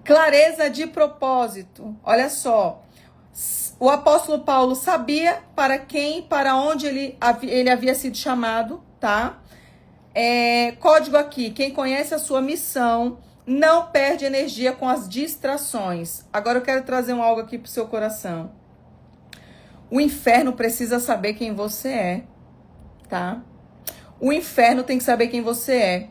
Clareza de propósito. Olha só, o apóstolo Paulo sabia para quem e para onde ele havia sido chamado, tá? Código aqui, quem conhece a sua missão não perde energia com as distrações. Agora eu quero trazer algo aqui pro seu coração. O inferno precisa saber quem você é, tá? O inferno tem que saber quem você é.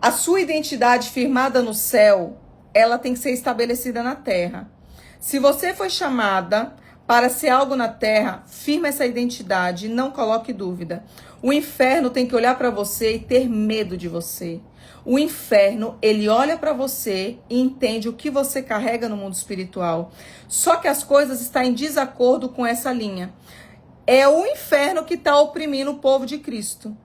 A sua identidade firmada no céu, ela tem que ser estabelecida na terra. Se você foi chamada para ser algo na terra, firme essa identidade, não coloque dúvida. O inferno tem que olhar para você e ter medo de você. O inferno, ele olha para você e entende o que você carrega no mundo espiritual. Só que as coisas estão em desacordo com essa linha. É o inferno que está oprimindo o povo de Cristo.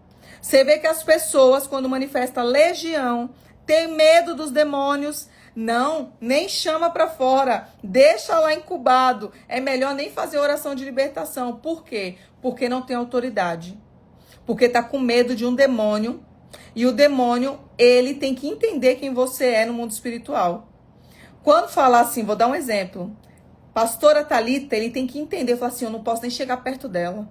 Você vê que as pessoas, quando manifestam legião, têm medo dos demônios. Não, nem chama para fora, deixa lá incubado. É melhor nem fazer oração de libertação. Por quê? Porque não tem autoridade. Porque tá com medo de um demônio. E o demônio, ele tem que entender quem você é no mundo espiritual. Quando falar assim, vou dar um exemplo. Pastora Thalita, ele tem que entender, falar assim, eu não posso nem chegar perto dela.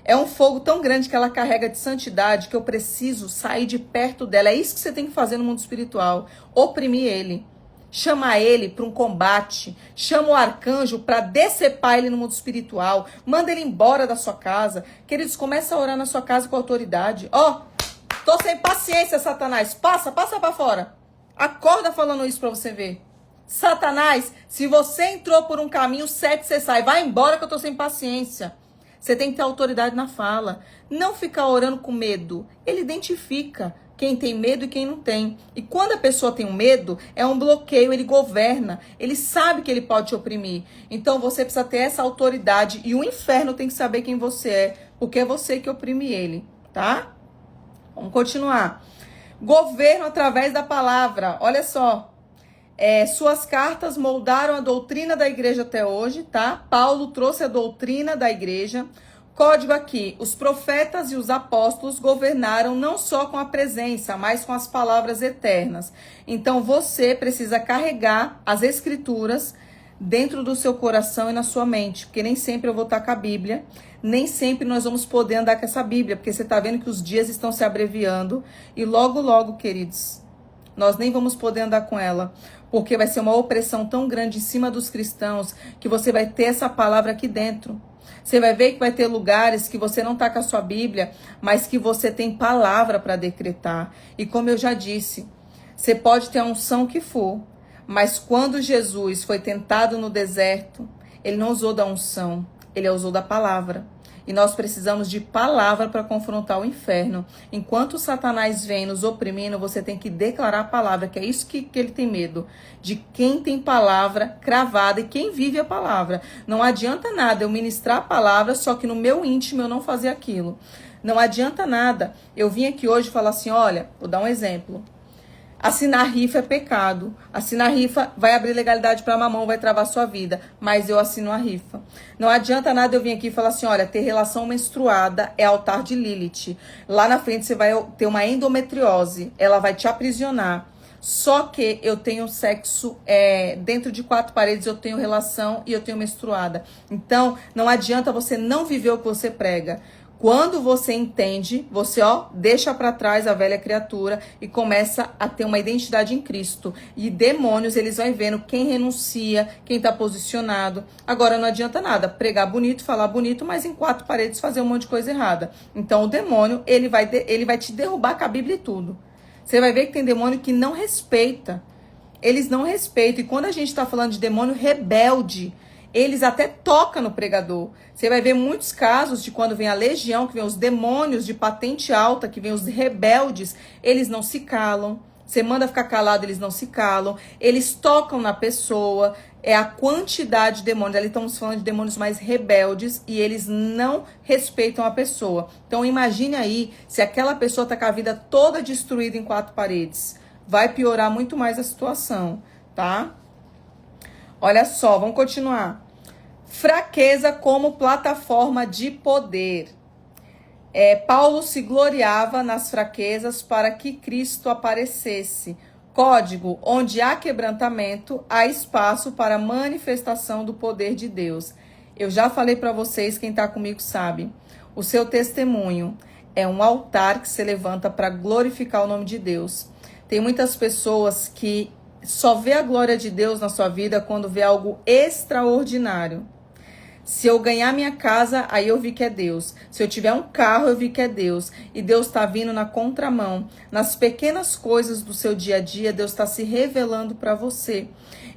É um fogo tão grande que ela carrega de santidade que eu preciso sair de perto dela. É isso que você tem que fazer no mundo espiritual. Oprimir ele. Chama ele para um combate. Chama o arcanjo para decepar ele no mundo espiritual. Manda ele embora da sua casa. Queridos, começa a orar na sua casa com autoridade. Tô sem paciência, Satanás. Passa para fora. Acorda falando isso para você ver. Satanás, se você entrou por um caminho, 7 você sai. Vai embora que eu tô sem paciência. Você tem que ter autoridade na fala. Não ficar orando com medo. Ele identifica quem tem medo e quem não tem. E quando a pessoa tem um medo, é um bloqueio, ele governa. Ele sabe que ele pode te oprimir. Então você precisa ter essa autoridade. E o inferno tem que saber quem você é. Porque é você que oprime ele, tá? Vamos continuar. Governo através da palavra. Olha só. Suas cartas moldaram a doutrina da igreja até hoje, tá? Paulo trouxe a doutrina da igreja. Código aqui, os profetas e os apóstolos governaram não só com a presença, mas com as palavras eternas. Então você precisa carregar as escrituras dentro do seu coração e na sua mente, porque nem sempre eu vou estar com a Bíblia, nem sempre nós vamos poder andar com essa Bíblia, porque você está vendo que os dias estão se abreviando e logo, logo, queridos, nós nem vamos poder andar com ela, porque vai ser uma opressão tão grande em cima dos cristãos que você vai ter essa palavra aqui dentro. Você vai ver que vai ter lugares que você não está com a sua Bíblia, mas que você tem palavra para decretar. E como eu já disse, você pode ter a unção que for, mas quando Jesus foi tentado no deserto, ele não usou da unção, ele usou da palavra. E nós precisamos de palavra para confrontar o inferno. Enquanto Satanás vem nos oprimindo, você tem que declarar a palavra, que é isso que ele tem medo. De quem tem palavra cravada e quem vive a palavra. Não adianta nada eu ministrar a palavra, só que no meu íntimo eu não fazer aquilo. Não adianta nada eu vim aqui hoje e falar assim, olha, vou dar um exemplo. Assinar rifa é pecado. Assinar rifa vai abrir legalidade para mamão, vai travar sua vida. Mas eu assino a rifa. Não adianta nada eu vir aqui e falar assim, olha, ter relação menstruada é altar de Lilith. Lá na frente você vai ter uma endometriose. Ela vai te aprisionar. Só que eu tenho sexo dentro de 4 paredes, eu tenho relação e eu tenho menstruada. Então, não adianta você não viver o que você prega. Quando você entende, você deixa para trás a velha criatura e começa a ter uma identidade em Cristo. E demônios, eles vão vendo quem renuncia, quem está posicionado. Agora não adianta nada pregar bonito, falar bonito, mas em 4 paredes fazer um monte de coisa errada. Então o demônio, ele vai te derrubar com a Bíblia e tudo. Você vai ver que tem demônio que não respeita. Eles não respeitam. E quando a gente está falando de demônio rebelde, eles até tocam no pregador. Você vai ver muitos casos de quando vem a legião, que vem os demônios de patente alta, que vem os rebeldes, eles não se calam. Você manda ficar calado, eles não se calam. Eles tocam na pessoa. É a quantidade de demônios. Ali estamos falando de demônios mais rebeldes e eles não respeitam a pessoa. Então imagine aí se aquela pessoa está com a vida toda destruída em 4 paredes. Vai piorar muito mais a situação, tá? Olha só, vamos continuar. Fraqueza como plataforma de poder. Paulo se gloriava nas fraquezas para que Cristo aparecesse. Código: onde há quebrantamento, há espaço para manifestação do poder de Deus. Eu já falei para vocês, quem está comigo sabe. O seu testemunho é um altar que se levanta para glorificar o nome de Deus. Tem muitas pessoas que só vê a glória de Deus na sua vida quando vê algo extraordinário. Se eu ganhar minha casa, aí eu vi que é Deus. Se eu tiver um carro, eu vi que é Deus. E Deus está vindo na contramão. Nas pequenas coisas do seu dia a dia, Deus está se revelando para você.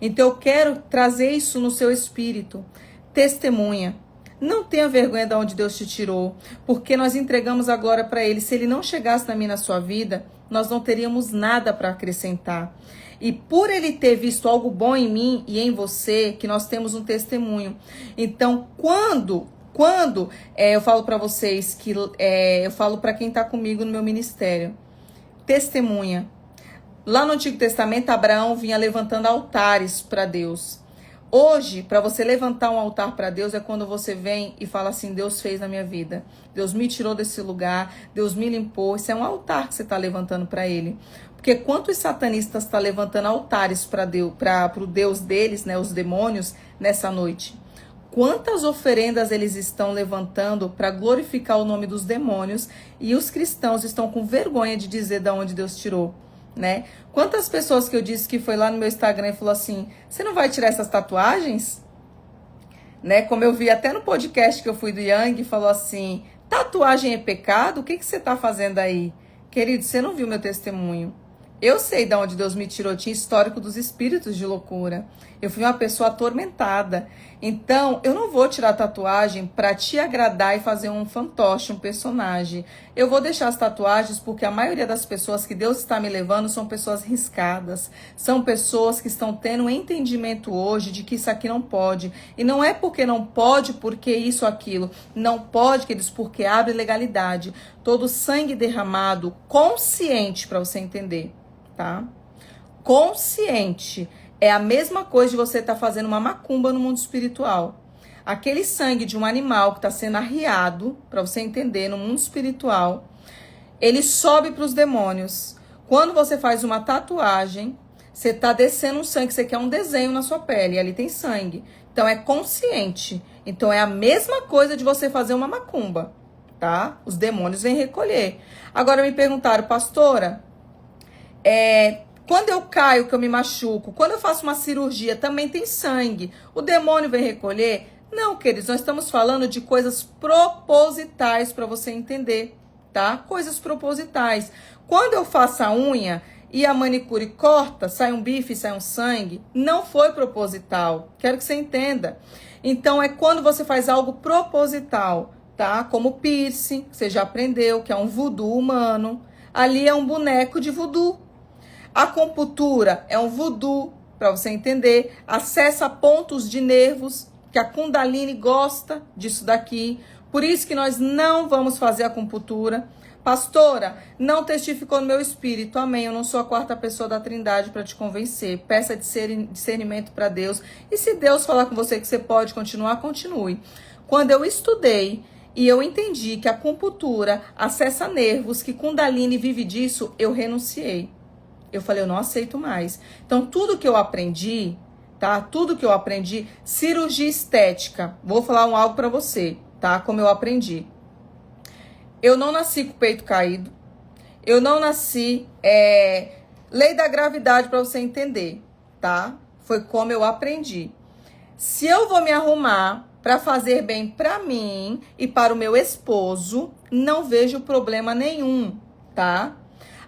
Então eu quero trazer isso no seu espírito. Testemunha. Não tenha vergonha de onde Deus te tirou, porque nós entregamos a glória para Ele. Se Ele não chegasse na minha, na sua vida, nós não teríamos nada para acrescentar. E por Ele ter visto algo bom em mim e em você, que nós temos um testemunho. Então, quando eu falo para vocês, que eu falo para quem está comigo no meu ministério, testemunha. Lá no Antigo Testamento, Abraão vinha levantando altares para Deus. Hoje, para você levantar um altar para Deus, é quando você vem e fala assim: Deus fez na minha vida. Deus me tirou desse lugar, Deus me limpou. Isso é um altar que você está levantando para Ele. Porque quantos satanistas estão levantando altares para o Deus deles, né, os demônios, nessa noite? Quantas oferendas eles estão levantando para glorificar o nome dos demônios e os cristãos estão com vergonha de dizer de onde Deus tirou, né? Quantas pessoas que eu disse que foi lá no meu Instagram e falou assim: você não vai tirar essas tatuagens? Né? Como eu vi até no podcast que eu fui do Yang, falou assim: tatuagem é pecado? O que você está fazendo aí? Querido, você não viu meu testemunho. Eu sei de onde Deus me tirou, tinha histórico dos espíritos de loucura. Eu fui uma pessoa atormentada. Então, eu não vou tirar tatuagem para te agradar e fazer um fantoche, um personagem. Eu vou deixar as tatuagens porque a maioria das pessoas que Deus está me levando são pessoas riscadas. São pessoas que estão tendo um entendimento hoje de que isso aqui não pode. E não é porque não pode, porque isso, aquilo. Não pode, queridos, porque abre legalidade. Todo sangue derramado, consciente, para você entender. Tá? Consciente é a mesma coisa de você estar fazendo uma macumba no mundo espiritual. Aquele sangue de um animal que está sendo arriado, para você entender, no mundo espiritual, ele sobe para os demônios. Quando você faz uma tatuagem, você está descendo um sangue, você quer um desenho na sua pele, e ali tem sangue. Então é consciente. Então é a mesma coisa de você fazer uma macumba, tá? Os demônios vêm recolher. Agora me perguntaram: pastora, quando eu caio, que eu me machuco, quando eu faço uma cirurgia, também tem sangue, o demônio vem recolher? Não, queridos, nós estamos falando de coisas propositais para você entender, tá? Coisas propositais. Quando eu faço a unha e a manicure corta, sai um bife, sai um sangue, não foi proposital. Quero que você entenda. Então, é quando você faz algo proposital, tá? Como piercing, que você já aprendeu, que é um voodoo humano. Ali é um boneco de voodoo. A acupuntura é um voodoo, para você entender. Acessa pontos de nervos, que a Kundalini gosta disso daqui. Por isso que nós não vamos fazer acupuntura. Pastora, não testificou no meu espírito. Amém. Eu não sou a 4ª pessoa da Trindade para te convencer. Peça discernimento para Deus. E se Deus falar com você que você pode continuar, continue. Quando eu estudei e eu entendi que a acupuntura acessa nervos, que Kundalini vive disso, eu renunciei. Eu falei: eu não aceito mais. Então, tudo que eu aprendi, tá? Tudo que eu aprendi, cirurgia estética. Vou falar algo para você, tá? Como eu aprendi. Eu não nasci com o peito caído. Eu não nasci... Lei da gravidade para você entender, tá? Foi como eu aprendi. Se eu vou me arrumar para fazer bem para mim e para o meu esposo, não vejo problema nenhum, tá?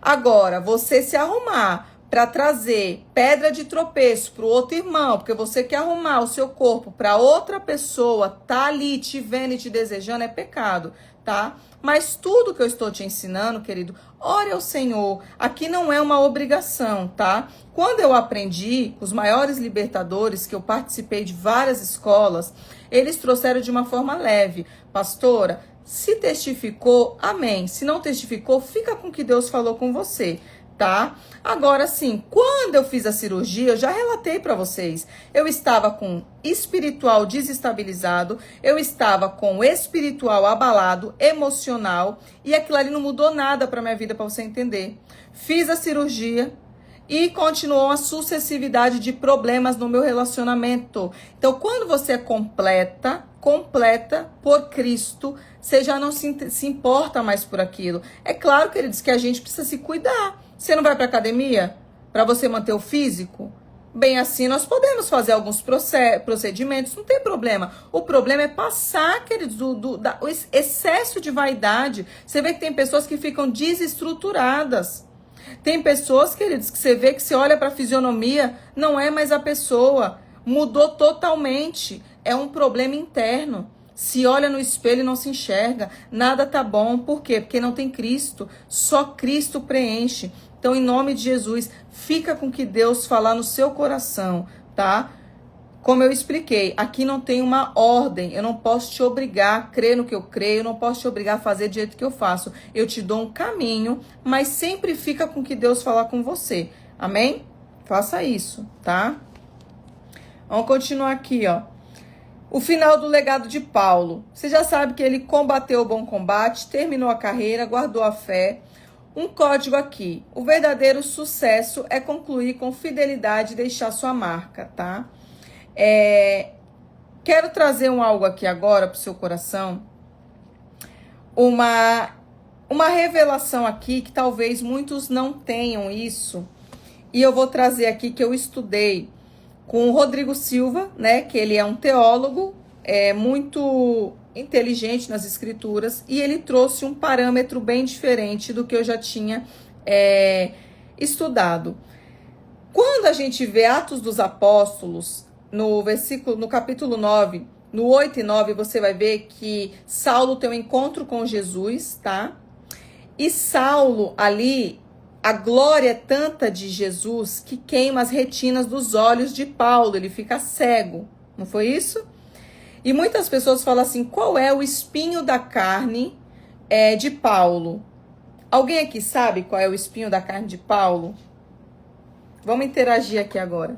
Agora, você se arrumar para trazer pedra de tropeço para o outro irmão, porque você quer arrumar o seu corpo para outra pessoa, tá ali te vendo e te desejando, é pecado, tá? Mas tudo que eu estou te ensinando, querido, ore ao Senhor. Aqui não é uma obrigação, tá? Quando eu aprendi, os maiores libertadores, que eu participei de várias escolas, eles trouxeram de uma forma leve. Pastora, se testificou, amém. Se não testificou, fica com o que Deus falou com você, tá? Agora sim, quando eu fiz a cirurgia, eu já relatei para vocês, eu estava com espiritual desestabilizado, eu estava com espiritual abalado, emocional, e aquilo ali não mudou nada para minha vida, para você entender. Fiz a cirurgia e continuou a sucessividade de problemas no meu relacionamento. Então, quando você é completa por Cristo, você já não se importa mais por aquilo. É claro, queridos, que a gente precisa se cuidar. Você não vai para academia para você manter o físico? Bem assim, nós podemos fazer alguns procedimentos, não tem problema. O problema é passar, queridos, o excesso de vaidade. Você vê que tem pessoas que ficam desestruturadas. Tem pessoas, queridos, que você vê que você olha para a fisionomia, não é mais a pessoa. Mudou totalmente. É um problema interno. Se olha no espelho e não se enxerga, nada tá bom. Por quê? Porque não tem Cristo. Só Cristo preenche. Então, em nome de Jesus, fica com o que Deus falar no seu coração, tá? Como eu expliquei, aqui não tem uma ordem. Eu não posso te obrigar a crer no que eu creio, eu não posso te obrigar a fazer do jeito que eu faço. Eu te dou um caminho, mas sempre fica com o que Deus falar com você. Amém? Faça isso, tá? Vamos continuar aqui, ó. O final do legado de Paulo. Você já sabe que ele combateu o bom combate, terminou a carreira, guardou a fé. Um código aqui. O verdadeiro sucesso é concluir com fidelidade e deixar sua marca, tá? Quero trazer algo aqui agora para o seu coração. Uma revelação aqui que talvez muitos não tenham isso. E eu vou trazer aqui que eu estudei com o Rodrigo Silva, né? Que ele é um teólogo, muito inteligente nas escrituras. E ele trouxe um parâmetro bem diferente do que eu já tinha estudado. Quando a gente vê Atos dos Apóstolos, no capítulo 9, no 8 e 9, você vai ver que Saulo tem um encontro com Jesus, tá? E Saulo ali, a glória é tanta de Jesus que queima as retinas dos olhos de Paulo, ele fica cego, não foi isso? E muitas pessoas falam assim, qual é o espinho da carne de Paulo? Alguém aqui sabe qual é o espinho da carne de Paulo? Vamos interagir aqui agora.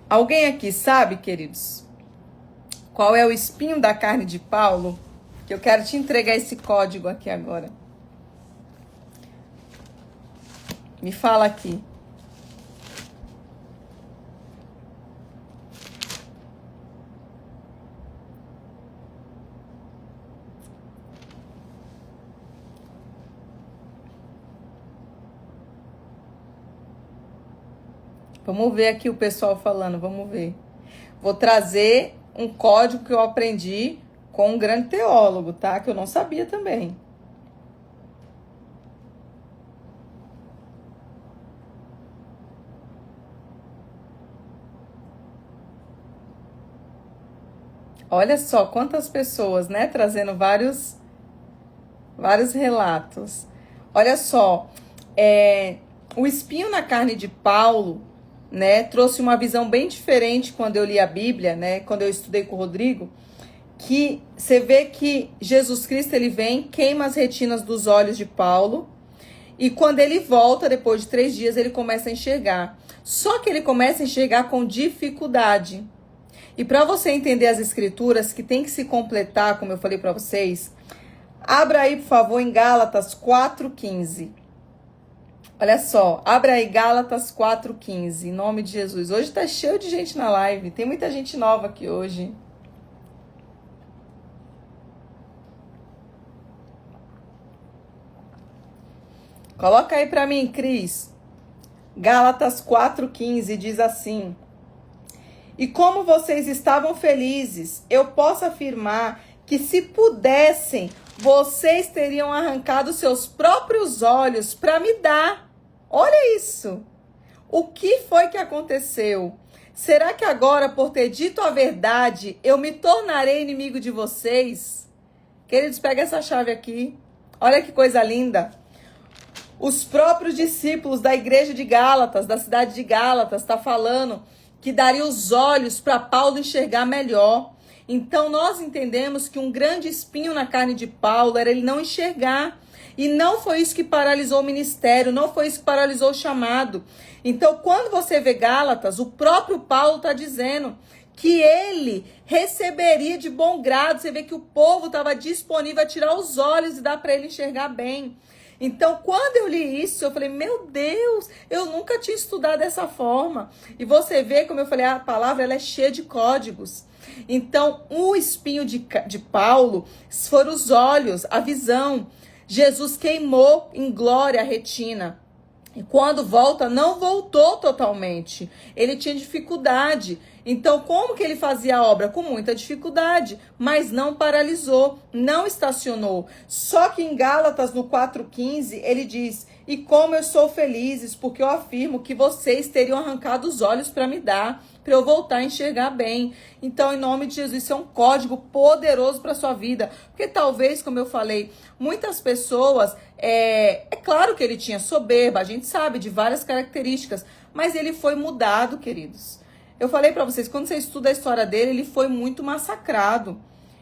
Alguém aqui sabe, queridos, qual é o espinho da carne de Paulo? Que eu quero te entregar esse código aqui agora. Me fala aqui. Vamos ver aqui o pessoal falando, vamos ver. Vou trazer um código que eu aprendi com um grande teólogo, tá? Que eu não sabia também. Olha só quantas pessoas, né? Trazendo vários relatos. Olha só, o espinho na carne de Paulo, né, trouxe uma visão bem diferente quando eu li a Bíblia, né, quando eu estudei com o Rodrigo, que você vê que Jesus Cristo, ele vem, queima as retinas dos olhos de Paulo, e quando ele volta, depois de 3 dias, ele começa a enxergar. Só que ele começa a enxergar com dificuldade. E para você entender as escrituras, que tem que se completar, como eu falei para vocês, abra aí, por favor, em Gálatas 4:15. Olha só, abre aí Gálatas 4:15, em nome de Jesus. Hoje tá cheio de gente na live, tem muita gente nova aqui hoje. Coloca aí pra mim, Cris. Gálatas 4:15 diz assim: E como vocês estavam felizes, eu posso afirmar que se pudessem, vocês teriam arrancado seus próprios olhos para me dar. Olha isso. O que foi que aconteceu? Será que agora, por ter dito a verdade, eu me tornarei inimigo de vocês? Queridos, pega essa chave aqui. Olha que coisa linda. Os próprios discípulos da igreja de Gálatas, da cidade de Gálatas, está falando que daria os olhos para Paulo enxergar melhor. Então nós entendemos que um grande espinho na carne de Paulo era ele não enxergar. E não foi isso que paralisou o ministério, não foi isso que paralisou o chamado. Então quando você vê Gálatas, o próprio Paulo está dizendo que ele receberia de bom grado. Você vê que o povo estava disponível a tirar os olhos e dar para ele enxergar bem. Então, quando eu li isso, eu falei, meu Deus, eu nunca tinha estudado dessa forma. E você vê, como eu falei, a palavra ela é cheia de códigos. Então, o espinho de Paulo foram os olhos, a visão. Jesus queimou em glória a retina. E quando volta, não voltou totalmente. Ele tinha dificuldade. Então, como que ele fazia a obra? Com muita dificuldade, mas não paralisou, não estacionou. Só que em Gálatas, no 4:15, ele diz, e como eu sou felizes, porque eu afirmo que vocês teriam arrancado os olhos para me dar, para eu voltar a enxergar bem. Então, em nome de Jesus, isso é um código poderoso para a sua vida. Porque talvez, como eu falei, muitas pessoas, é claro que ele tinha soberba, a gente sabe de várias características, mas ele foi mudado, queridos. Eu falei para vocês, quando você estuda a história dele, ele foi muito massacrado.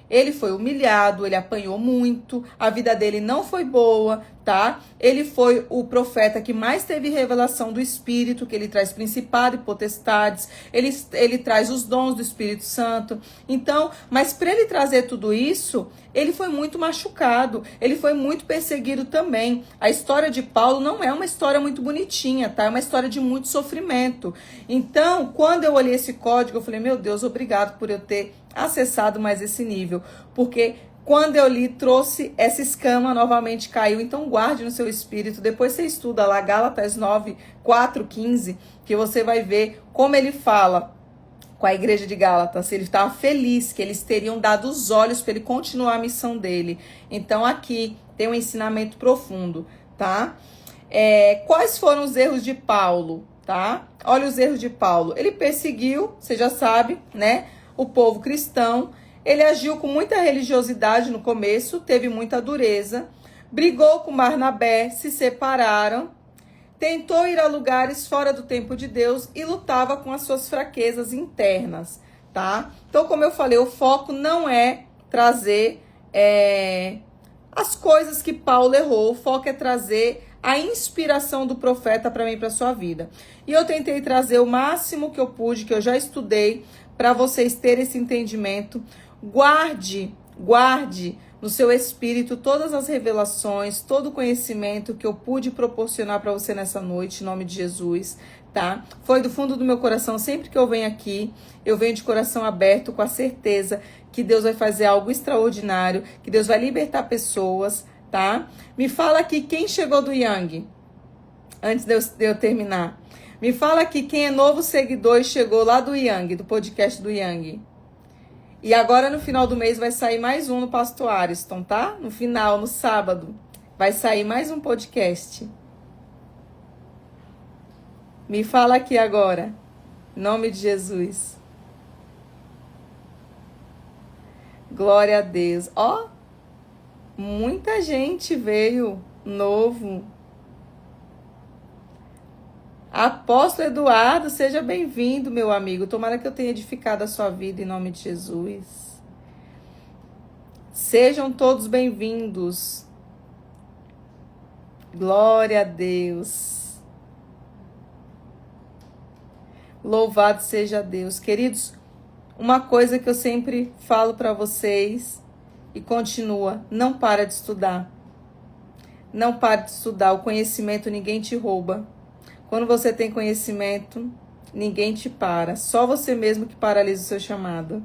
Ele foi humilhado, ele apanhou muito, a vida dele não foi boa, tá? Ele foi o profeta que mais teve revelação do Espírito, que ele traz principado e potestades, ele traz os dons do Espírito Santo. Então, mas para ele trazer tudo isso, ele foi muito machucado, ele foi muito perseguido também. A história de Paulo não é uma história muito bonitinha, tá? É uma história de muito sofrimento. Então, quando eu olhei esse código, eu falei, meu Deus, obrigado por eu ter acessado mais esse nível, porque quando eu li, trouxe essa escama, novamente caiu. Então guarde no seu espírito, depois você estuda lá Gálatas 9:4-15, que você vai ver como ele fala com a igreja de Gálatas. Ele estava feliz que eles teriam dado os olhos para ele continuar a missão dele. Então aqui tem um ensinamento profundo, tá? Quais foram os erros de Paulo, tá? Olha os erros de Paulo. Ele perseguiu, você já sabe, né? O povo cristão, ele agiu com muita religiosidade no começo, teve muita dureza, brigou com Barnabé, se separaram, tentou ir a lugares fora do tempo de Deus e lutava com as suas fraquezas internas, tá? Então, como eu falei, o foco não é trazer as coisas que Paulo errou, o foco é trazer a inspiração do profeta para mim e para sua vida. E eu tentei trazer o máximo que eu pude, que eu já estudei, para vocês terem esse entendimento. Guarde no seu espírito todas as revelações, todo o conhecimento que eu pude proporcionar para você nessa noite, em nome de Jesus, tá? Foi do fundo do meu coração, sempre que eu venho aqui, eu venho de coração aberto, com a certeza que Deus vai fazer algo extraordinário, que Deus vai libertar pessoas, tá? Me fala aqui quem chegou do Yang, antes de eu terminar. Me fala aqui quem é novo seguidor e chegou lá do Yang, do podcast do Yang. E agora no final do mês vai sair mais um no Pastor Ariston, tá? No final, no sábado, vai sair mais um podcast. Me fala aqui agora, em nome de Jesus. Glória a Deus. Ó, muita gente veio novo. Apóstolo Eduardo, seja bem-vindo, meu amigo. Tomara que eu tenha edificado a sua vida em nome de Jesus. Sejam todos bem-vindos. Glória a Deus. Louvado seja Deus. Queridos, uma coisa que eu sempre falo para vocês e continua, não para de estudar. Não pare de estudar. O conhecimento ninguém te rouba. Quando você tem conhecimento, ninguém te para. Só você mesmo que paralisa o seu chamado.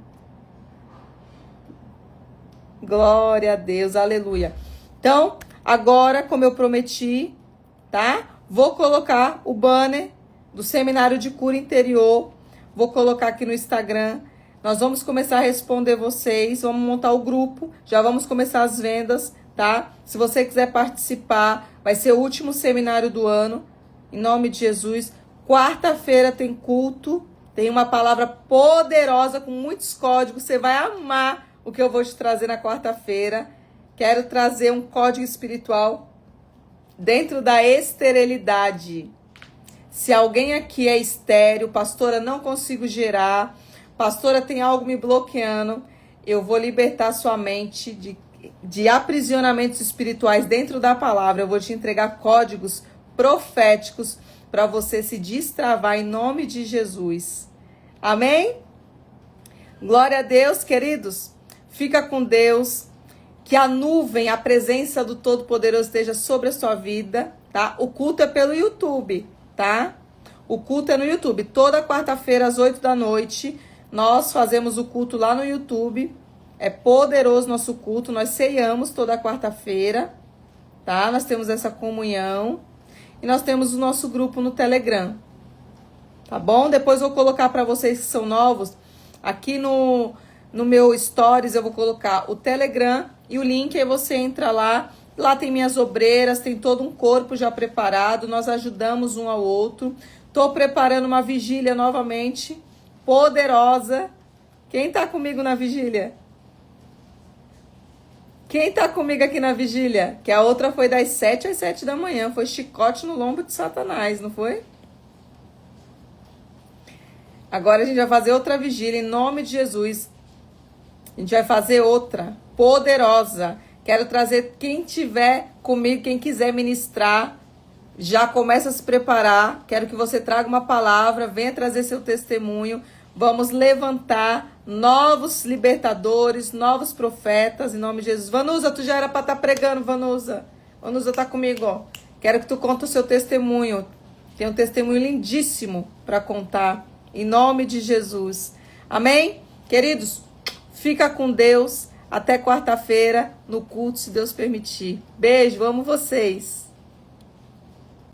Glória a Deus, aleluia. Então, agora, como eu prometi, tá? Vou colocar o banner do Seminário de Cura Interior. Vou colocar aqui no Instagram. Nós vamos começar a responder vocês. Vamos montar o grupo. Já vamos começar as vendas, tá? Se você quiser participar, vai ser o último seminário do ano. Em nome de Jesus. Quarta-feira tem culto. Tem uma palavra poderosa com muitos códigos. Você vai amar o que eu vou te trazer na quarta-feira. Quero trazer um código espiritual dentro da esterilidade. Se alguém aqui é estéril, pastora, não consigo gerar, pastora, tem algo me bloqueando, eu vou libertar sua mente de aprisionamentos espirituais dentro da palavra. Eu vou te entregar códigos proféticos para você se destravar em nome de Jesus. Amém? Glória a Deus, queridos. Fica com Deus. Que a nuvem, a presença do Todo-Poderoso esteja sobre a sua vida, tá? O culto é pelo YouTube, tá? O culto é no YouTube. Toda quarta-feira, às 8 da noite, nós fazemos o culto lá no YouTube. É poderoso nosso culto. Nós ceiamos toda quarta-feira, tá? Nós temos essa comunhão. E nós temos o nosso grupo no Telegram, tá bom? Depois eu vou colocar para vocês que são novos, aqui no meu Stories eu vou colocar o Telegram e o link, aí você entra lá. Lá tem minhas obreiras, tem todo um corpo já preparado, nós ajudamos um ao outro. Tô preparando uma vigília novamente, poderosa. Quem tá comigo na vigília? Quem tá comigo aqui na vigília? Que a outra foi das 7 às 7 da manhã. Foi chicote no lombo de Satanás, não foi? Agora a gente vai fazer outra vigília em nome de Jesus. A gente vai fazer outra poderosa. Quero trazer quem tiver comigo, quem quiser ministrar, já começa a se preparar. Quero que você traga uma palavra, venha trazer seu testemunho. Vamos levantar novos libertadores, novos profetas, em nome de Jesus. Vanusa, tu já era para estar pregando, Vanusa. Vanusa tá comigo, ó. Quero que tu conte o seu testemunho. Tem um testemunho lindíssimo para contar, em nome de Jesus. Amém? Queridos, fica com Deus. Até quarta-feira no culto, se Deus permitir. Beijo, amo vocês.